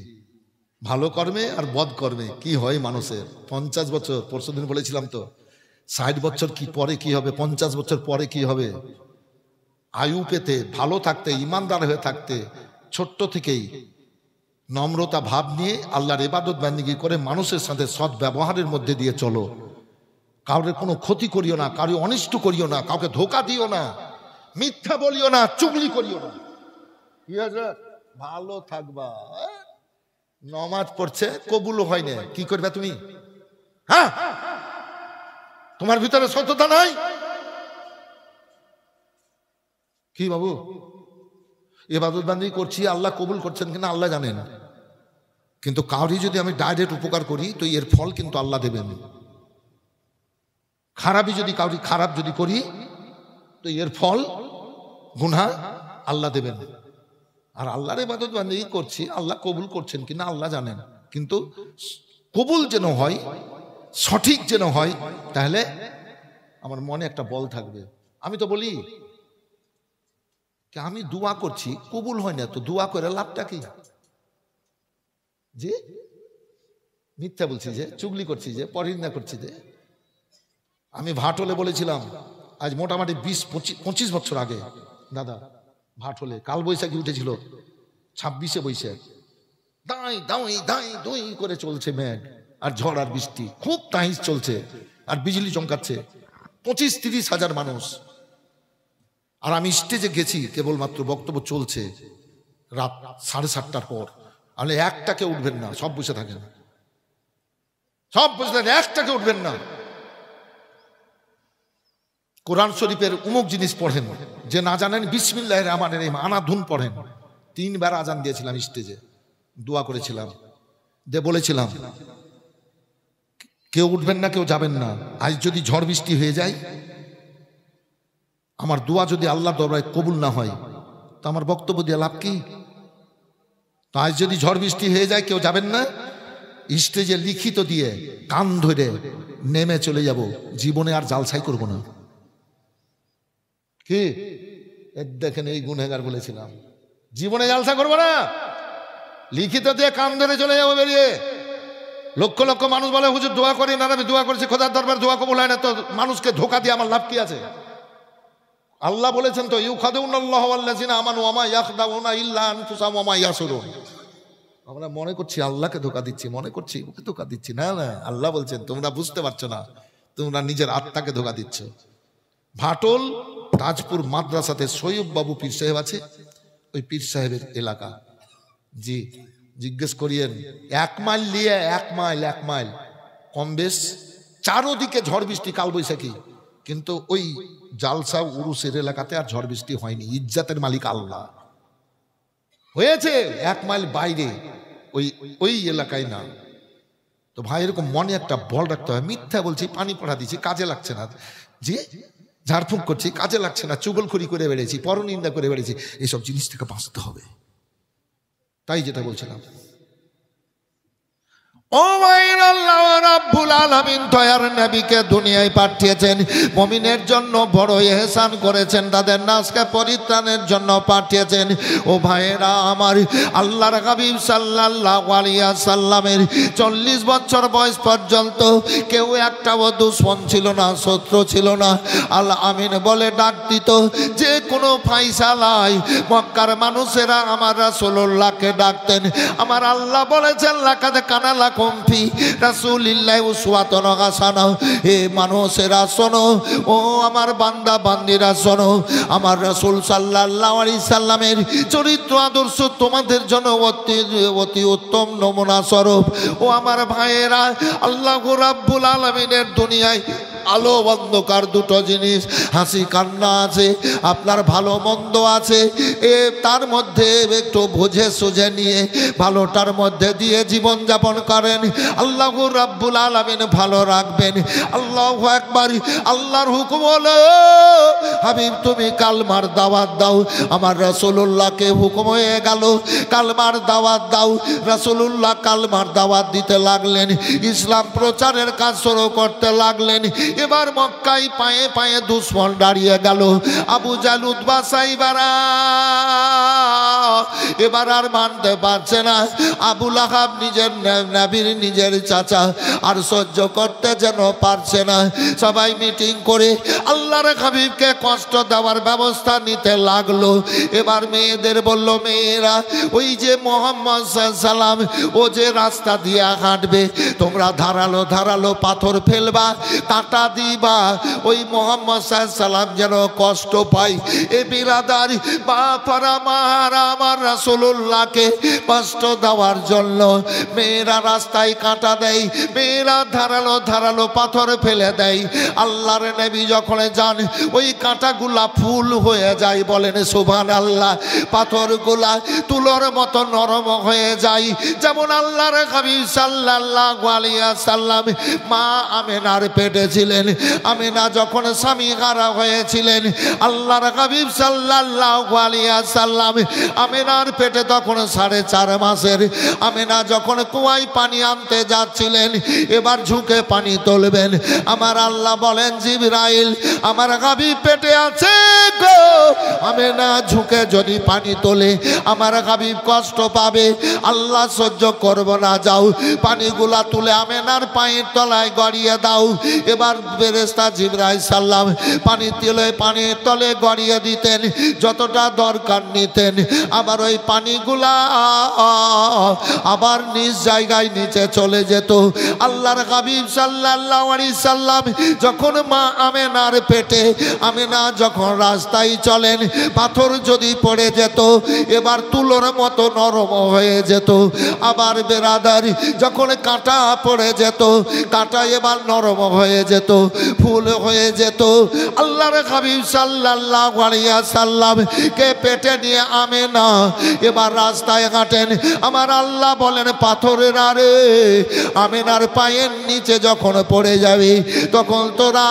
Speaker 1: ভালো কর্মে আর বদ কর্মে কি হয় মানুষের। 50 বছর, পরশুদিন বলেছিলাম তো, 60 বছর কি পরে কি হবে, 50 বছর পরে কি হবে। আয়ু পেতে, ভালো থাকতে, ইমানদার হয়ে থাকতে, ছোট্ট থেকেই নম্রতা ভাব নিয়ে আল্লাহর ইবাদত বান্দিগি করে মানুষের সাথে সৎ ব্যবহারের মধ্যে দিয়ে চলো। কাউকে কোনো ক্ষতি করিও না, কারো অনিষ্ট করিও না, কাউকে ধোকা দিও না, মিথ্যা বলিও না, চুগলি করিও না। কি হযরত ভালো থাকবা, নমাজ পড়ছে কবুল হয় না, কি করবে তুমি? হ্যাঁ, তোমার ভিতরে সততা নাই কি বাবু? ইবাদত বান্দি করছি, আল্লাহ কবুল করছেন কিনা আল্লাহ জানেন, কিন্তু কাউরি যদি আমি ডাইরেক্ট উপকার করি তো এর ফল কিন্তু আল্লাহ দেবেন। খারাপই যদি কাউরি খারাপ যদি করি তো এর ফল গুনাহ আল্লাহ দেবেন। আর আল্লাহর ইবাদত বান্দি করছি, আল্লাহ কবুল করছেন কিনা আল্লাহ জানেন, কিন্তু কবুল যেন হয়, সঠিক যেন হয়, তাহলে আমার মনে একটা বল থাকবে। আমি তো বলি আমি দোয়া করছি কবুল হয় না, তো দোয়া করে লাভটা কি? যে মিথ্যা বলছি, যে চুগলি করছি, যে পরনিন্দা করছি। যে আমি ভাটলে বলেছিলাম আজ মোটামুটি 20-25 বছর আগে, দাদা ভাটলে কাল বৈশাখী উঠেছিল, 26শে বৈশাখ, দাঁই দাঁই দাঁই দুই করে চলছে মেঘ আর ঝড় আর বৃষ্টি, খুব তাহিজ চলছে আর বিজলি চমকাচ্ছে, 25-30 হাজার মানুষ। আর আমি স্টেজে গেছি, কেবলমাত্র বক্তব্য চলছে, রাত 7:30টার পর। আমি একটাকে উঠবেন না, সব বসে থাকেন, সব বসে থাকেন, একটাকে উঠবেন না। কোরআন শরীফের উমুক জিনিস পড়েন, যে না জানেন বিসমিল্লাহির রহমানির রহিম আনাধুন পড়েন। 3 বার আজান দিয়েছিলাম স্টেজে, দোয়া করেছিলাম, যে বলেছিলাম কেউ উঠবেন না, কেউ যাবেন না। আজ যদি ঝড় বৃষ্টি হয়ে যায়, আমার দোয়া যদি আল্লাহর দরবারে কবুল না হয়, তো আমার বক্তব্য দিয়ে লাভ কি? তো আজ যদি ঝড় বৃষ্টি হয়ে যায়, কেউ যাবেন না, স্টেজে লিখিত দিয়ে কান ধরে নেমে চলে যাব, জীবনে আর জালসাই করব না। কি দেখেন, এই গুনহেগার বলেছিলাম জীবনে জালসা করবো না, লিখিত দিয়ে কান ধরে চলে যাবো বেরিয়ে। লক্ষ লক্ষ মানুষ বলে হুজুর দোয়া করি না, আমি দোয়া করছি খোদার দরবার দোয়া কবুল হয় না, তো মানুষকে ধোকা দিয়ে আমার লাভ কি আছে? আল্লাহ বলেছেন তো ইউখাদিউনাল্লাহু ওয়াল্লাযিনা আমানু ওয়া মা ইয়াখদাউনা ইল্লা আনফুসাহুম ওয়া মা ইয়াশউরুন। আমরা মনে করছি আল্লাহকে ধোকা দিচ্ছি, মনে করছি ওকে ধোকা দিচ্ছি, না না, আল্লাহ বলছেন তোমরা বুঝতে পারছো না, তোমরা নিজের আত্মাকে ধোকা দিচ্ছ। ভাটল তাজপুর মাদ্রাসাতে সৈয়ব বাবু পীর সাহেব আছে, ওই পীর সাহেবের এলাকা। জি জিজ্ঞেস করিয়েন, 1 মাইল নিয়ে 1 মাইল কম বেশ, চারোদিকে ঝড় বৃষ্টি, কাল বৈশাখী, কিন্তু ওই জালসা উরুসের এলাকাতে আর ঝড় বৃষ্টি হয়নি। ইজ্জাতের মালিক আল্লাহ। হয়েছে 1 মাইল বাইরে, ওই এলাকায় না। তো ভাই এরকম মনে একটা বল রাখতে হয়। মিথ্যা বলছি, পানি পড়া দিচ্ছি, কাজে লাগছে না, যে ঝাড়ফুঁক করছি, কাজে লাগছে না, চুগলখড়ি করে বেড়েছি, পরনিন্দা করে বেড়েছি, এইসব জিনিস থেকে বাঁচতে হবে। তাই যেটা বলছিলাম, ও মাইর আল্লাহ রাব্বুল আলামিন দয়ার নবীকে দুনিয়ায় পাঠিয়েছেন, মুমিনের জন্য বড় ইহসান করেছেন, তাদের নাসকে পরিত্রাণের জন্য পাঠিয়েছেন। ও ভাইয়েরা আমার, আল্লাহর হাবিব সাল্লাল্লাহু আলাইহি সাল্লামের 40 বছর বয়স পর্যন্ত কেউ একটাও দুশমন ছিল না, শত্রু ছিল না। আল আমিন বলে ডাক দিত। যে কোনো ফায়সালায় মক্কার মানুষেরা আমার রাসূলুল্লাহকে ডাকতেন। আমার আল্লাহ বলেছেন লাকাদ কানা লাকুম ফি রাসূলিল্লাহি উসওয়াতুন হাসানাহ। হে মানুষেরা শোনো, ও আমার বান্দা বান্দিরা শোনো, আমার রাসূল সাল্লাল্লাহু আলাইহি সাল্লামের চরিত্র আদর্শ তোমাদের জন্য অতি উত্তম নমুনা স্বরূপ। ও আমার ভাইয়েরা, আল্লাহ রাব্বুল আলামিনের দুনিয়ায় আলো অন্ধকার দুটো জিনিস, হাসি কান্না আছে, আপনার ভালো মন্দ আছে, তার মধ্যে একটু বুঝে সুঝে নিয়ে ভালোটার মধ্যে দিয়ে জীবন যাপন করেন, আল্লাহ রাব্বুল আলামিন ভালো রাখবেন। আল্লাহু আকবার। আল্লাহর হুকুম হলো, হাবিব তুমি কালমার দাওয়াত দাও। আমার রাসূলুল্লাহকে হুকুম হয়ে গেল কালমার দাওয়াত দাও। রাসূলুল্লাহ কালমার দাওয়াত দিতে লাগলেন, ইসলাম প্রচারের কাজ শুরু করতে লাগলেন। এবার মক্কায় পায়ে পায়ে দুশমন দাঁড়িয়ে গেল। আবু জাহল, উতবা, সাইবারা এবার আর মানতে পারছে না। আবু লাহাব নিজের নবীর নিজের চাচা আর সহ্য করতে যেন পারছে না। সবাই মিটিং করে আল্লাহর হাবিবকে কষ্ট দেওয়ার ব্যবস্থা নিতে লাগলো। এবার মেয়েদের বলল, মেয়েরা ওই যে মোহাম্মদ সাল্লাম ও যে রাস্তা দিয়ে হাঁটবে, তোমরা ধারালো ধারালো পাথর ফেলবা, কাঁটা দিবা, ওই মোহাম্মদ সাল্লাম যেন কষ্ট পায়। এ বিরাদার বাপার আমার রাসূলুল্লাহকে কষ্ট দেওয়ার জন্য মেয়েরা রাস্তায় কাঁটা দেয়, মেয়েরা ধারালো ধারালো পাথর ফেলে দেয়। আল্লাহর নবী যখন যান ওই কাঁটাগুলা ফুল হয়ে যায়, বলেন সুবহানাল্লাহ। পাথরগুলা তুলোর মতো নরম হয়ে যায়, যেমন আল্লাহর হাবিব সাল্লাল্লাহু আলাইহি ওয়াসাল্লাম মা আমেনার পেটে ছিলেন। আমেনা যখন স্বামী হারা হয়েছিলেন, আল্লাহর হাবিব সাল্লাল্লাহু আলাইহি ওয়াসাল্লাম আমেনার পেটে তখন 4.5 মাসের। আমেনা যখন কুয়ায় পানি আনতে যাচ্ছিলেন, এবার ঝুঁকে পানি তুলবেন, আমার আল্লাহ বলেন, জিবরাইল আমার হাবিব পেটে আছে গো, আমেনা ঝুঁকে যদি পানি তোলে আমার হাবিব কষ্ট পাবে, আল্লাহ সহ্য করব না, যাও পানিগুলা তুলে আমেনার পায়ের তলায় গড়িয়ে দাও। এবার ফেরেশতা জিবরাইল সাল্লাম পানির তলে গড়িয়ে দিতেন, যতটা দরকার নিতেন। আবার ওই পানিগুলা আবার নিজ জায়গায় নিচে চলে যেত। আল্লাহর হাবিব সাল্লাল্লাহু আলাইহি সাল্লাম যখন মা আমেনার পেটে, আমেনা যখন রাস্তায় চলেন, পাথর যদি পড়ে যেত এবার তুলোর মতো নরম হয়ে যেত। আবার বেরাদার যখন কাঁটা পড়ে যেত, কাঁটা এবার নরম হয়ে যেত, ফুল হয়ে যেত। আল্লাহর হাবিব সাল্লাল্লাহু আলাইহি ওয়াসাল্লাম কে পেটে নিয়ে আমেনা এবার রাস্তায় হাঁটেন। আমার আল্লাহ বলেন, পাথরের আরে আমেনার পায়ের নিচে যখন পড়ে যাবে তখন তোরা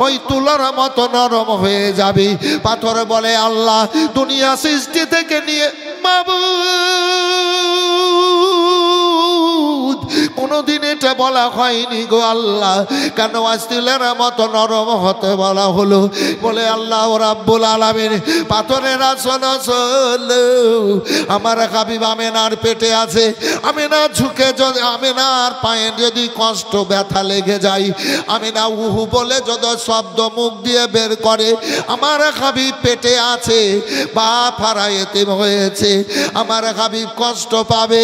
Speaker 1: ওই তুলোর মতো নরম হয়ে যাবে। পাথর বলে, আল্লাহ দুনিয়া সৃষ্টি থেকে নিয়ে মাবুদ কোনদিন এটা বলা হয়নি গো আল্লাহ, কেন আস্তিলের মতো নরম হতে বলা হলো? বলে, আল্লাহ রাব্বুল আলামিন পাথরের আমার হাবিব আমেনার পেটে আছে, আমেনা ঝুঁকে যদি আমেনার পায়ে যদি কষ্ট ব্যথা লেগে যায়, আমেনা উহু বলে যদি শব্দ মুখ দিয়ে বের করে, আমার হাবিব পেটে আছে বা ফারায়েতে হয়েছে, আমার হাবিব কষ্ট পাবে,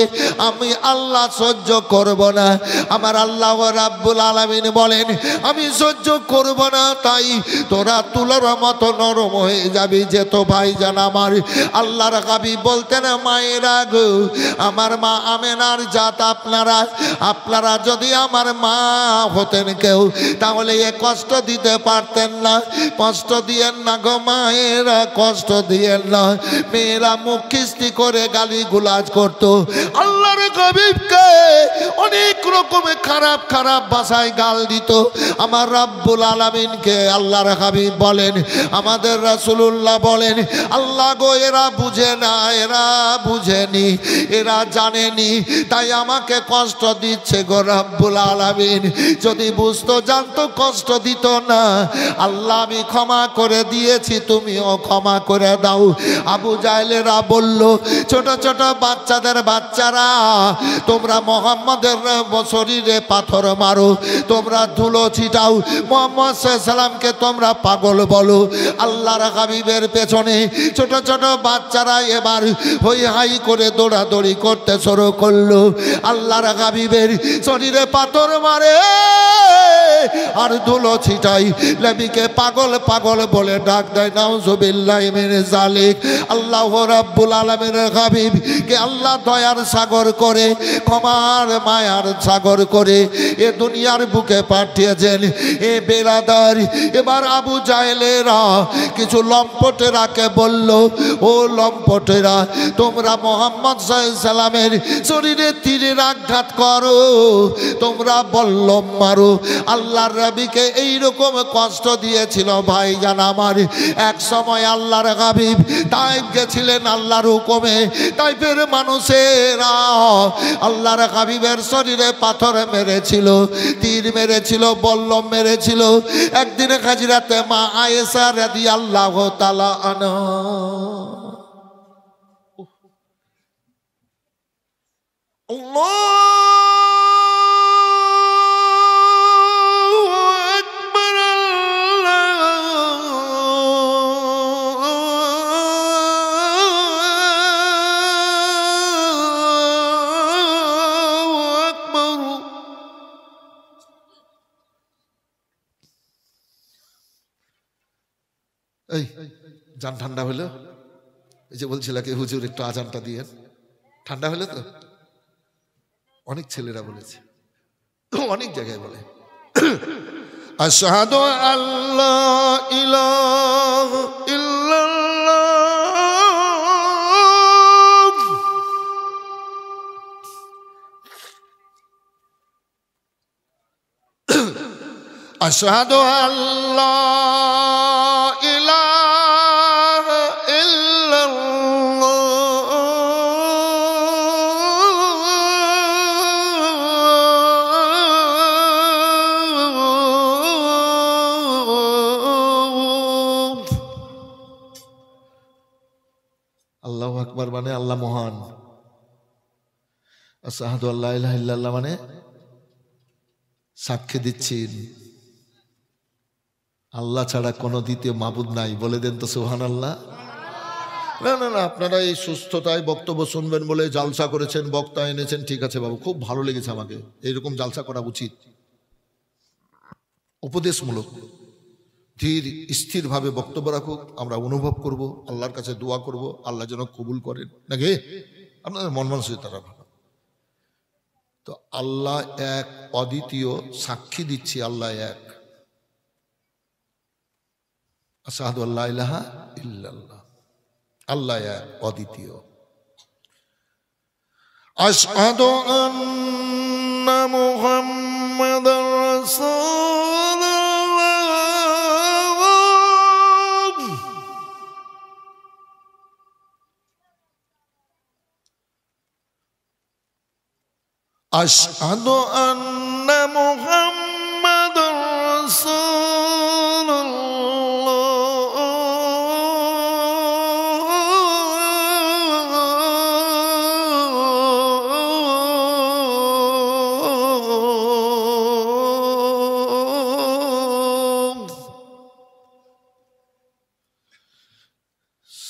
Speaker 1: আমি আল্লাহ সহ্য করব না। আমার আল্লাহ রাব্বুল আলামিন বলেন, আমি সহ্য করব না, তাই তোরা তুলোর মতো নরম হয়ে যাবি যেত। ভাইজান আমার, আল্লাহর হাবিব বলতেন, মায়েরা গো, আমার মা আমেনার জাত আপনারা যদি আমার মা হতেন কেউ, তাহলে এ কষ্ট দিতে পারতেন না। কষ্ট দিয়েন না গো মায়েরা, কষ্ট দিয়েন না। মেয়েরা মুখ খিস্তি করে গালি গুলাজ করতো, আল্লাহর হাবিবকে অনেক রকমে খারাপ খারাপ ভাষায় গাল দিত। আমার রাব্বুল আলামিনকে আল্লাহর হাবিব বলেন, আমাদের রাসূলুল্লাহ বলেন, আল্লাহ গো, এরা বুঝে না, এরা বুঝেনি, এরা জানেনি, তাই আমাকে কষ্ট দিচ্ছে গো রাব্বুল আলামিন। যদি বুঝতো জানতো কষ্ট দিত না। আল্লাহ আমি ক্ষমা করে দিয়েছি, তুমিও ক্ষমা করে দাও। আবু জাহেলেরা বলল, ছোট ছোট বাচ্চারা, তোমরা মোহাম্মদের শরীরে পাথর মারো, তোমরা ধুলো ছিটাও, মুহাম্মদ সাল্লাল্লাহু আলাইহি সাল্লামকে তোমরা পাগল বলো। আল্লাহর হাবিবের পেছনে ছোট ছোট বাচ্চারা এবার হই হাই করে দৌড়াদৌড়ি করতে শুরু করলো। আল্লাহর হাবিবের শরীরে পাথর মারে আর ধুলো ছিটাই, নবীকে পাগল পাগল বলে ডাক দেয়। নাউজুবিল্লাহি মিন যালিক। আল্লাহ রাব্বুল আলামিনের হাবিব কে আল্লাহ দয়ার সাগর করে, ক্ষমার মায়ার সাগর করে এ দুনিয়ার বুকে পাঠিয়েছেন। এ বেরাদার, এবার আবু জাহেলেরা কিছু লম্পটেরাকে বলল, ও লম্পটেরা, তোমরা মুহাম্মদ সাল্লাল্লাহু আলাইহি সাল্লামের শরীরে তীরের আঘাত করো, তোমরা বল্লম মারো। আল্লাহর নবীকে এইরকম কষ্ট দিয়েছিল ভাইজান আমার। এক সময় আল্লাহর হাবিব তাইফ গেছিলেন আল্লাহর হুকুমে। তাইফের মানুষেরা আল্লাহর হাবিবের শরীরে পাথর মেরেছিল, তীর মেরেছিল, বল্লম মেরেছিল। একদিন হাজরাতে মা আয়েশা রাদিয়াল্লাহু তাআলা আনহা এই জান ঠান্ডা হলো? এই যে বলছিল কি হুজুর একটু আজানটা দিয়ে, ঠান্ডা হলো তো? অনেক ছেলেরা বলেছে, অনেক জায়গায় বলে আশহাদু আল্লা ইলাহা ইল্লাল্লাহ আশহাদু আল্লা ইলাহা ইল্লাল্লাহ। আল্লাহু আকবার মানে আল্লাহ মহান, আশহাদু আল্লা ইলাহা ইল্লাল্লাহ মানে সাক্ষ্য দিচ্ছেন আল্লাহ ছাড়া কোনো দ্বিতীয় মাবুদ নাই। বলে দেন তো সুবহানাল্লাহ। না না না, আপনারা এই সুস্থতায় বক্তব্য শুনবেন বলে জালসা করেছেন, বক্তা এনেছেন, ঠিক আছে বাবু, খুব ভালো লেগেছে আমাকে। এইরকম জালসা করা উচিত, উপদেশমূলক, ধীর স্থিরভাবে বক্তব্য রাখুক, আমরা অনুভব করব, আল্লাহর কাছে দোয়া করব, আল্লাহ যেন কবুল করেন নাকি আপনাদের মন মানসিকতাটা ভালো। তো আল্লাহ এক, অদ্বিতীয়, সাক্ষী দিচ্ছি আল্লাহ এক। আশহাদু আল্লা ইলাহা ইল্লাল্লাহ, আল্লাহ এক, অদ্বিতীয়। আশহাদু আন্না মুহাম্মাদার রাসূলুল্লাহ, আশহাদু আন্না মুহাম্মাদার রাসূলুল্লাহ।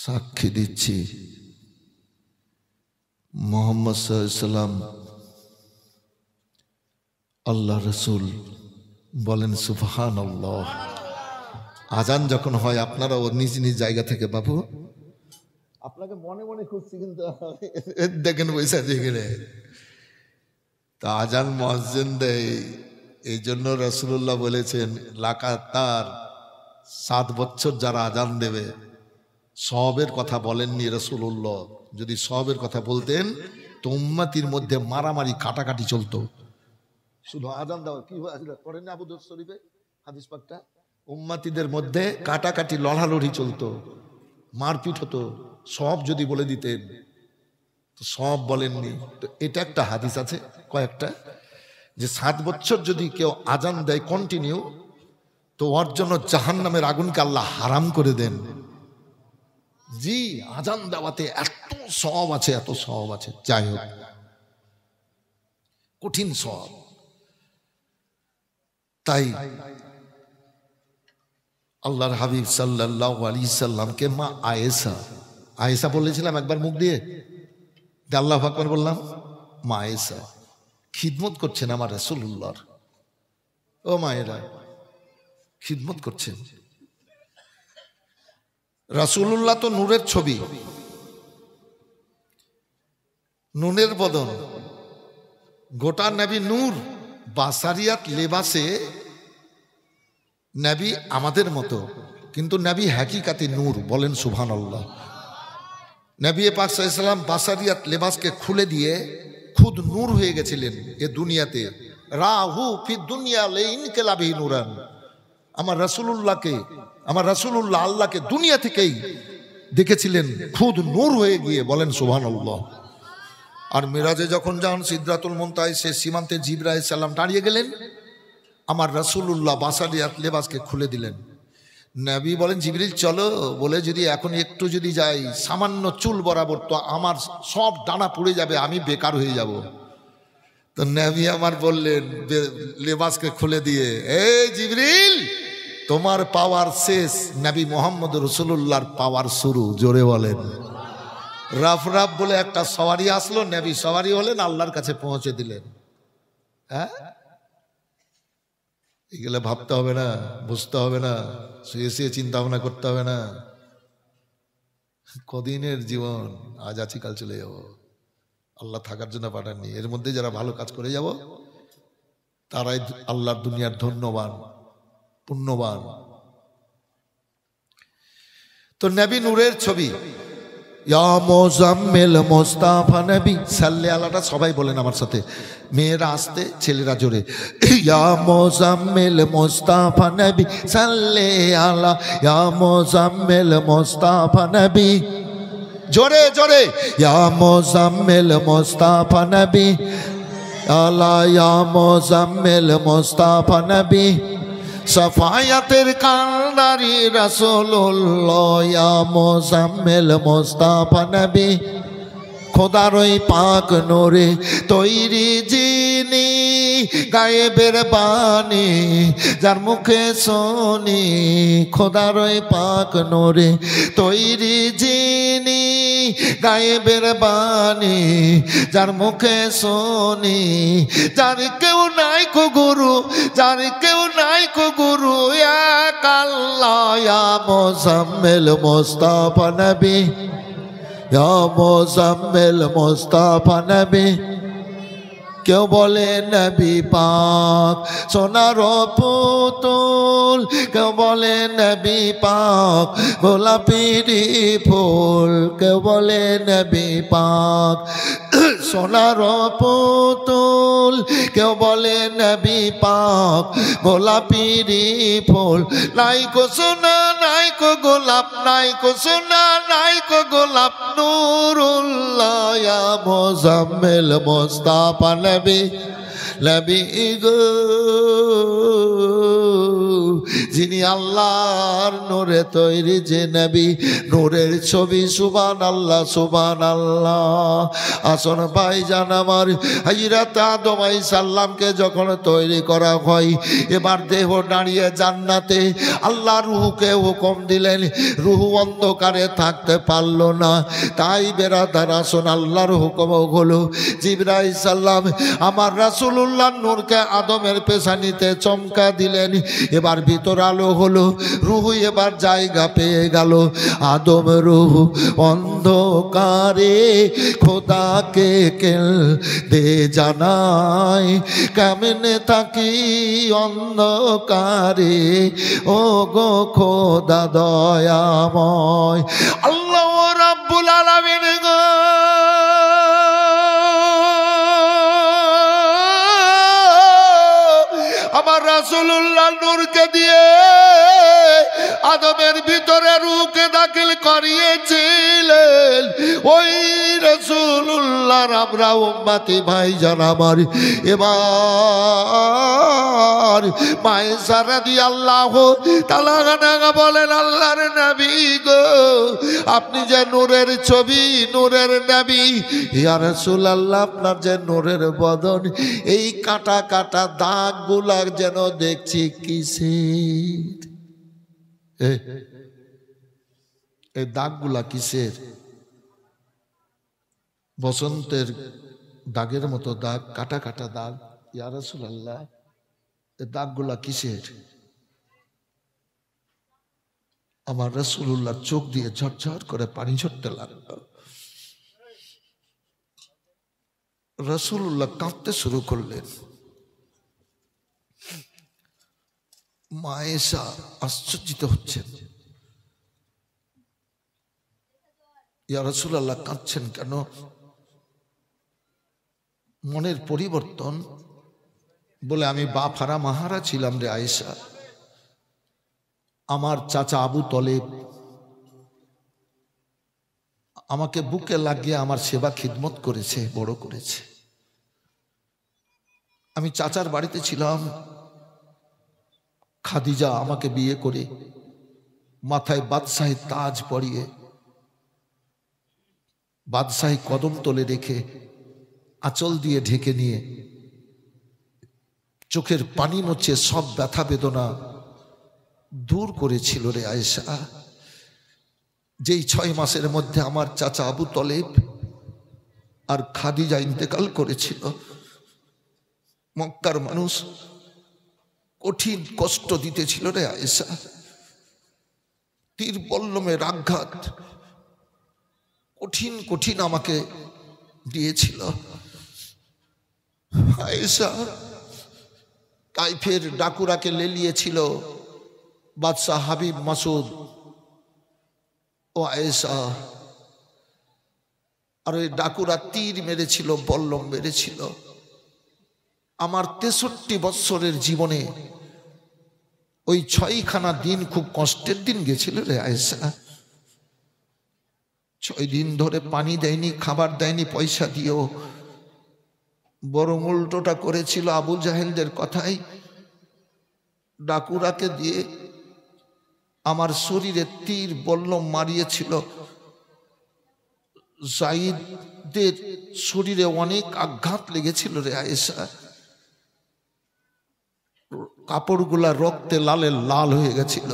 Speaker 1: সাক্ষী দিচ্ছি মুহাম্মদ সাল্লাল্লাহু আলাইহি ওয়াসাল্লাম আল্লাহ রসুল। বলেন সুবহানাল্লাহ। আজান যখন হয় আপনারা নিজ নিজ জায়গা থেকে, বাবু আপনাকে মনে মনে খুঁজছি কিন্তু দেখেন পয়সা যেখানে তা আজান মুয়াজ্জিন দেয়। এই জন্য রাসূলুল্লাহ বলেছেন লাগাতার 7 বছর যারা আজান দেবে, সওয়াবের কথা বলেননি রাসূলুল্লাহ। যদি সওয়াবের কথা বলতেন তো উম্মতির মধ্যে মারামারি কাটাকাটি চলতো। শুধু আজান দেওয়া কি করেন আবু দাউদ শরীফে হাদিস পাকটা, উম্মতিদের মধ্যে কাটাকাটি লড়ালড়ি চলতো, মারপিট হতো। সব যদি বলে দিতেন তো সব বলেননি। তো এটা একটা হাদিস আছে কয়েকটা, যে 7 বছর যদি কেউ আজান দেয় কন্টিনিউ, তো ওর জন্য জাহান্নামের আগুনকে আল্লাহ হারাম করে দেন। জি, আজান দেওয়াতে এত সওয়াব আছে, এত সওয়াব আছে। যাই হোক, কঠিন সওয়াব। তাই আল্লাহর হাবিব সাল্লাল্লাহু আলাইহি সাল্লামকে মা আয়েশা বলেছিলাম একবার মুখ দিয়ে, আল্লাহু আকবার বললাম, মা আয়েশা খিদমত করছেন আমার রাসূলুল্লাহর। ও মায়েরা, খিদমত করছেন। রাসূলুল্লাহ তো নূরের ছবি, নুনের বদন, গোটা নবী নূর। বাসারিয়াত লেবাসে নবী আমাদের মতো, কিন্তু নবী হাকিকাতে নূর। বলেন সুবহানাল্লাহ। নবী পাক সাল্লাল্লাহু আলাইহি ওয়াসাল্লাম বাসারিয়াত লেবাসকে খুলে দিয়ে খুদ নূর হয়ে গেছিলেন এ দুনিয়াতে। রাহু ফি দুনিয়া লাইনকালাবি নূরান। আমার রাসূলুল্লাহ আল্লাহকে দুনিয়া থেকেই দেখেছিলেন খুদ নূর হয়ে গিয়ে। বলেন সুবহানাল্লাহ। আর মিরাজে যখন যান সিদরাতুল মুনতাহায়, সে সীমান্তে জিবরাইল আলাইহিস সালাম দাঁড়িয়ে গেলেন, আমার রাসূলুল্লাহ বাসারিয়াত লেবাসকে খুলে দিলেন। নবী বলেন জিবরিল চলো, বলে যদি এখন একটু যদি যাই সামান্য চুল বরাবর, তো আমার সব ডানা পুড়ে যাবে, আমি বেকার হয়ে যাব। তো নবী আমার বললেন লেবাসকে খুলে দিয়ে, এই জিবরিল তোমার পাওয়ার শেষ, নবী মুহাম্মদ রাসূলুল্লাহর পাওয়ার শুরু। জোরে বলেন। রাফ বলে একটা সওয়ারি আসলো, নবী সওয়ারি হলেন, আল্লাহর কাছে পৌঁছে দিলেন। হ্যাঁ, এগুলো ভাবতে হবে না, বুঝতে হবে না, শুয়ে শুয়ে চিন্তা ভাবনা করতে হবে না। কদিনের জীবন, আজ আছি কাল চলে যাব। আল্লাহ থাকার জন্য পাঠাননি। এর মধ্যে যারা ভালো কাজ করে যাব তারাই আল্লাহর দুনিয়ার ধন্যবান, পুণ্যবান। তো নবী নূরের ছবি, ইয়া মোজাম্মেল মোস্তাফা নবী সাল্লে আলাটা সবাই বলেন আমার সাথে, মেয়েরা আসতে ছেলেরা জোরে। ইয়া মোজাম্মেল মোস্তাফা নবী সাল্লে আলা, ইয়া মোজাম্মেল মোস্তাফা নবী, জোরে জোরে। ইয়া মোজাম্মেল মোস্তাফা নবী আলা, ইয়া মোজাম্মেল মোস্তাফা নবী, সফায়াতের কান্ডারি রাসূলুল্লাহ, ইয়া মোজাম্মেল মোস্তাফা নবী, খোদার ওই পাক নূরে তৈরি যিনি, গায়েবের বাণী যার মুখে শুনি, খোদার ওই পাক নূরে তৈরি যিনি, গায়েবের বাণী যার মুখে শুনি, যার কেউ নাই কো গুরু, যার কেউ নাই কো গুরু, এক আল্লাহ, ইয়া মোজাম্মেল মোস্তাফা নবী, ইয়া মোজাম্মেল মোস্তাফা নবী। কেউ বলে নবী পাক সোনার পুতুল, কেউ বলে নবী পাক গোলাপিরি ফুল, কেউ বলে নবী পাক সোনার পুতুল, কেউ বলে নবী পাক গোলাপিরি ফুল। নাই কো সোনা নাই কো গোলাপ, নাই কো সোনা নাই কো গোলাপ, নূরুল্লাহ, ইয়া মোজাম্মেল মোস্তাফা নবী, নবী গো যিনি আল্লাহর নূরে তৈরি যে নবী, নূরের ছবি, সুবহানাল্লাহ সুবহানাল্লাহ। আসন ভাইজান আমার, হযরত আদম আলাইহিস সালামকে যখন তৈরি করা হয়, এবার দেহ দাঁড়িয়ে জান্নাতে, আল্লাহ রূহকে হুকুম দিলেন, রূহ অন্ধকারে থাকতে পারল না, তাই বেরাদার আসন আল্লাহর হুকুম হলো, জিবরাইল সালাম আমার রাসূলুল্লাহ নূরকে আদমের পেশানিতে চমকা দিলেন, এবার ভিতর আলো হলো, রূহ এবার জায়গা পেয়ে গেল। আদম রূহ অন্ধকারে খোদাকে কেল দে জানাই, কেমনে থাকি অন্ধকারে ও গো খোদা দয়াময়। আল্লাহ রাব্বুল আলামিন গো আমার রাসূলুল্লাহ নূরকে দিয়ে আদমের ভিতরে রূহকে দাখিল করিয়েছিলেন। ওই রাসূলুল্লাহর আমরা উম্মতি ভাইজান আমার, এবার মায়েশা রাদিয়াল্লাহু তাআলা আনহা বলেন, আল্লাহর নবী গো আপনি যে নূরের ছবি, নূরের নবী, ইয়া রাসূলুল্লাহ আপনার যে নূরের বদন, এই কাটা কাটা দাগগুলা যেন দেখছি কিসের, এই দাগগুলা কিসের? বসন্তের দাগের মতো দাগ, কাটা কাটা দাগ। ইয়া রাসূলুল্লাহ এই দাগগুলা কিসের? আমার রাসূলুল্লাহ চোখ দিয়ে ঝরঝর করে পানি ঝরতে লাগলো। রাসূলুল্লাহ কাঁদতে শুরু করলেন। মায়েশা আশ্চর্যিত হচ্ছেন, ইয়া রাসূলুল্লাহ কাঁদছেন কেন? মনের পরিবর্তন বলে, আমি বাপ হারা মাহারা ছিলাম রে আয়েশা। আমার চাচা আবু তলেব আমাকে বুকে লাগিয়ে আমার সেবা খিদমত করেছে, বড় করেছে। আমি চাচার বাড়িতে ছিলাম, খাদিজা আমাকে বিয়ে করে মাথায় বাদশাহী তাজ পরিয়ে, বাদশাহী কদম তলে রেখে, আঁচল দিয়ে ঢেকে নিয়ে, চোখের পানি মুছে সব ব্যথা বেদনা দূর করেছিল রে আয়েশা। যেই 6 মাসের মধ্যে আমার চাচা আবু তলেব আর খাদিজা ইন্তেকাল করেছিল, মক্কার মানুষ কঠিন কষ্ট দিতেছিল রে আয়েশা, তীর বল্লমের আঘাত কঠিন কঠিন আমাকে দিয়েছিল আয়েশা। তাইফের ডাকুরাকে লেলিয়েছিল বাদশাহ হাবিব মাসুদ ও আয়েশা, আর ওই ডাকুরা তীর মেরেছিল, বল্লম মেরেছিল। আমার 63 বৎসরের জীবনে ওই 6খানা দিন খুব কষ্টের দিন গেছিল রে আয়েশা। 6 দিন ধরে পানি দেয়নি, খাবার দেয়নি পয়সা দিয়েও, বরং উল্টোটা করেছিল আবু জাহেলদের কথাই, ডাকুরাকে দিয়ে আমার শরীরে তীর বল্লম মারিয়েছিল। জাইদের শরীরে অনেক আঘাত লেগেছিল রে আয়েশা, কাপড়গুলা রক্তে লালে লাল হয়ে গেছিল।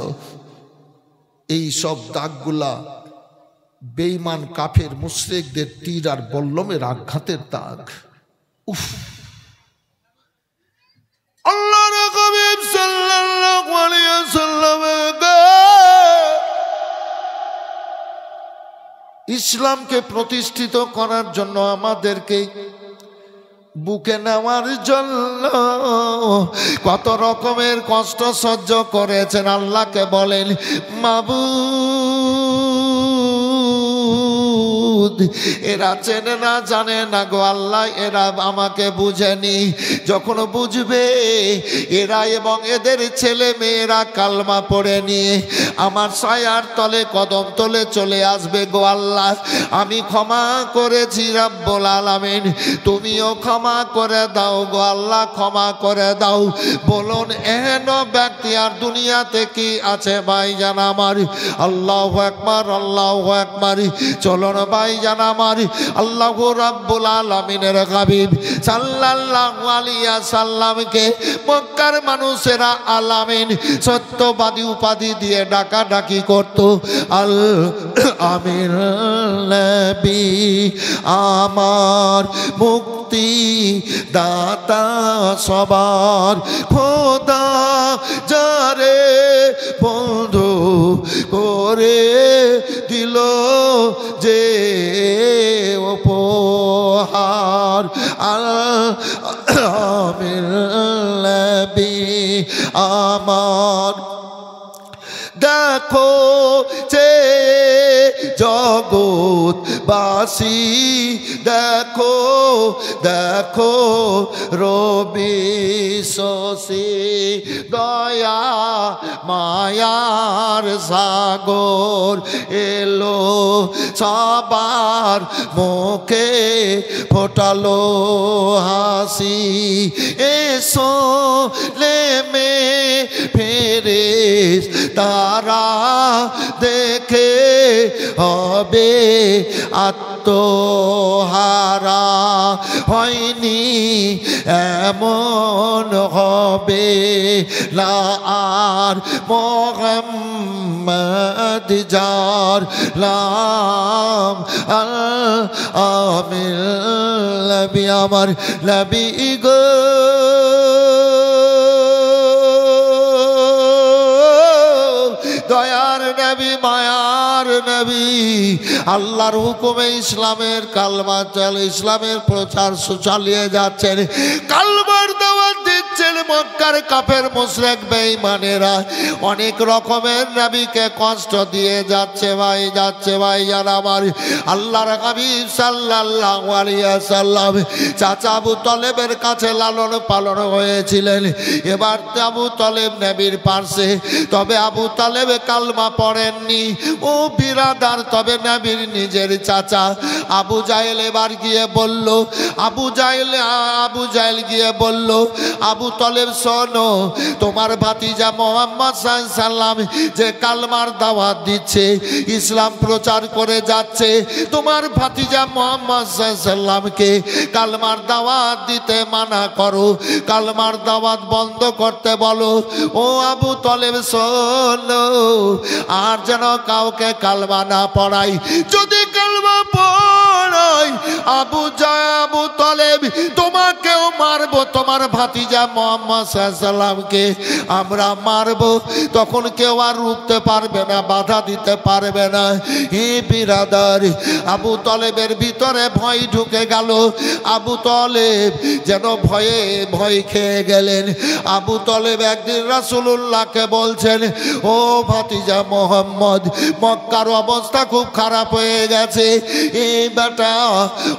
Speaker 1: এই সব দাগগুলা বেঈমান কাফের মুশরিকদের তীর আর বল্লমের আঘাতের দাগ। উফ, আল্লাহর হাবিব সাল্লাল্লাহু আলাইহি ওয়াসাল্লাম ইসলামকে প্রতিষ্ঠিত করার জন্য আমাদেরকে বুকে নেওয়ার জন্য কত রকমের কষ্ট সহ্য করেছেন। আল্লাহকে বলেন, মাবুদ এরা চেনে না জানে না গো আল্লাহ, এরা আমাকে বুঝেনি। যখন বুঝবে এরা এবং এদের ছেলে মেয়েরা কালমা পড়ে নিয়ে আমার ছায়ার তলে কদম তলে চলে আসবে গো আল্লাহ। আমি ক্ষমা করেছি রাব্বুল আলামিন, তুমিও ক্ষমা করে দাও গো আল্লাহ, ক্ষমা করে দাও। বলুন এহেন ব্যক্তি আর দুনিয়াতে কি আছে ভাইজান আমার? আল্লাহু আকবার, আল্লাহু আকবার। চলুন ভাইজান আমার, আল্লাহ রাব্বুল আলামিনের হাবিব সাল্লাল্লাহু আলাইহি ওয়াসাল্লামকে মক্কার মানুষেরা আলামিন সত্যবাদী উপাধি দিয়ে ডাকাডাকি করত। আল আমিন নবী আমার মুক্তি দাতা সবার খোদা যারে বন্ধু করে দিল যে উপহার। আমিন নবী আমার দেখো যে জগৎবাসী, দেখো দেখো রবি শশী দয়া মায়ার সাগর এলো সবার মুখে ফোটালো হাসি। এসো নেমে ফেরেশতারা দেখে হবে আত্মহারা, হয়নি এমন হবে না আর মুহাম্মদ যার নাম। আমিন নবী আমার নবী গো দয়ার নবী মায়ার নবী, আল্লাহর হুকুমে ইসলামের কালমা ইসলামের প্রচার চালিয়ে যাচ্ছেন, কালমার দাওয়াত দিচ্ছেন। মক্কার কাফের মুশরিক বেঈমানেরা অনেক রকমের নবীকে কষ্ট দিয়ে যাচ্ছে ভাই, যাচ্ছে ভাই জান আমার। আল্লাহর হাবিব সাল্লাল্লাহু আলাইহি ওয়াসাল্লাম চাচা আবু তালেবের কাছে লালন পালন হয়েছিলেন। এবার আবু তালেব নবীর পাশে, তবে আবু তালেব কালমা পড়েননি ও বিরাদার, তবে নবীর নিজের চাচা আবু জাহেল এবার গিয়ে বলল, আবু জাহেল গিয়ে বলল, আবু তালেব শোনো, তোমার ভাতিজা মুহাম্মদ সাল্লাল্লাহু আলাইহি ওয়াসাল্লাম যে কালমার দাওয়াত দিচ্ছে, ইসলাম প্রচার করে যাচ্ছে, তোমার ভাতিজা মুহাম্মদ সাল্লাল্লাহু আলাইহি ওয়াসাল্লামকে কালমার দাওয়াত দিতে মানা করো, কালমার দাওয়াত বন্ধ করতে বলো। ও আবু তালেব শোনো, আর যেন কাউকে কালমা না পড়াই, যদি কালমা পড়াই আবু তালেব তোমাকেও মারবো, তোমার ভাতিজা ভাতিজা মুহাম্মদ সাল্লাল্লাহু আলাইহি সাল্লামকে আমরা মারব, তখন কেউ আর রুখতে পারবে না, বাধা দিতে পারবে না। হে বিরাদার, আবু তলেবের ভিতরে ভয় ঢুকে গেল। আবু তলেব যেন ভয়ে ভয় খেয়ে গেলেন। আবু তলেব একদিন রাসূলুল্লাহকে বলছেন, ও ভাতিজা মুহাম্মদ, মক্কার অবস্থা খুব খারাপ হয়ে গেছে। এই বেটা,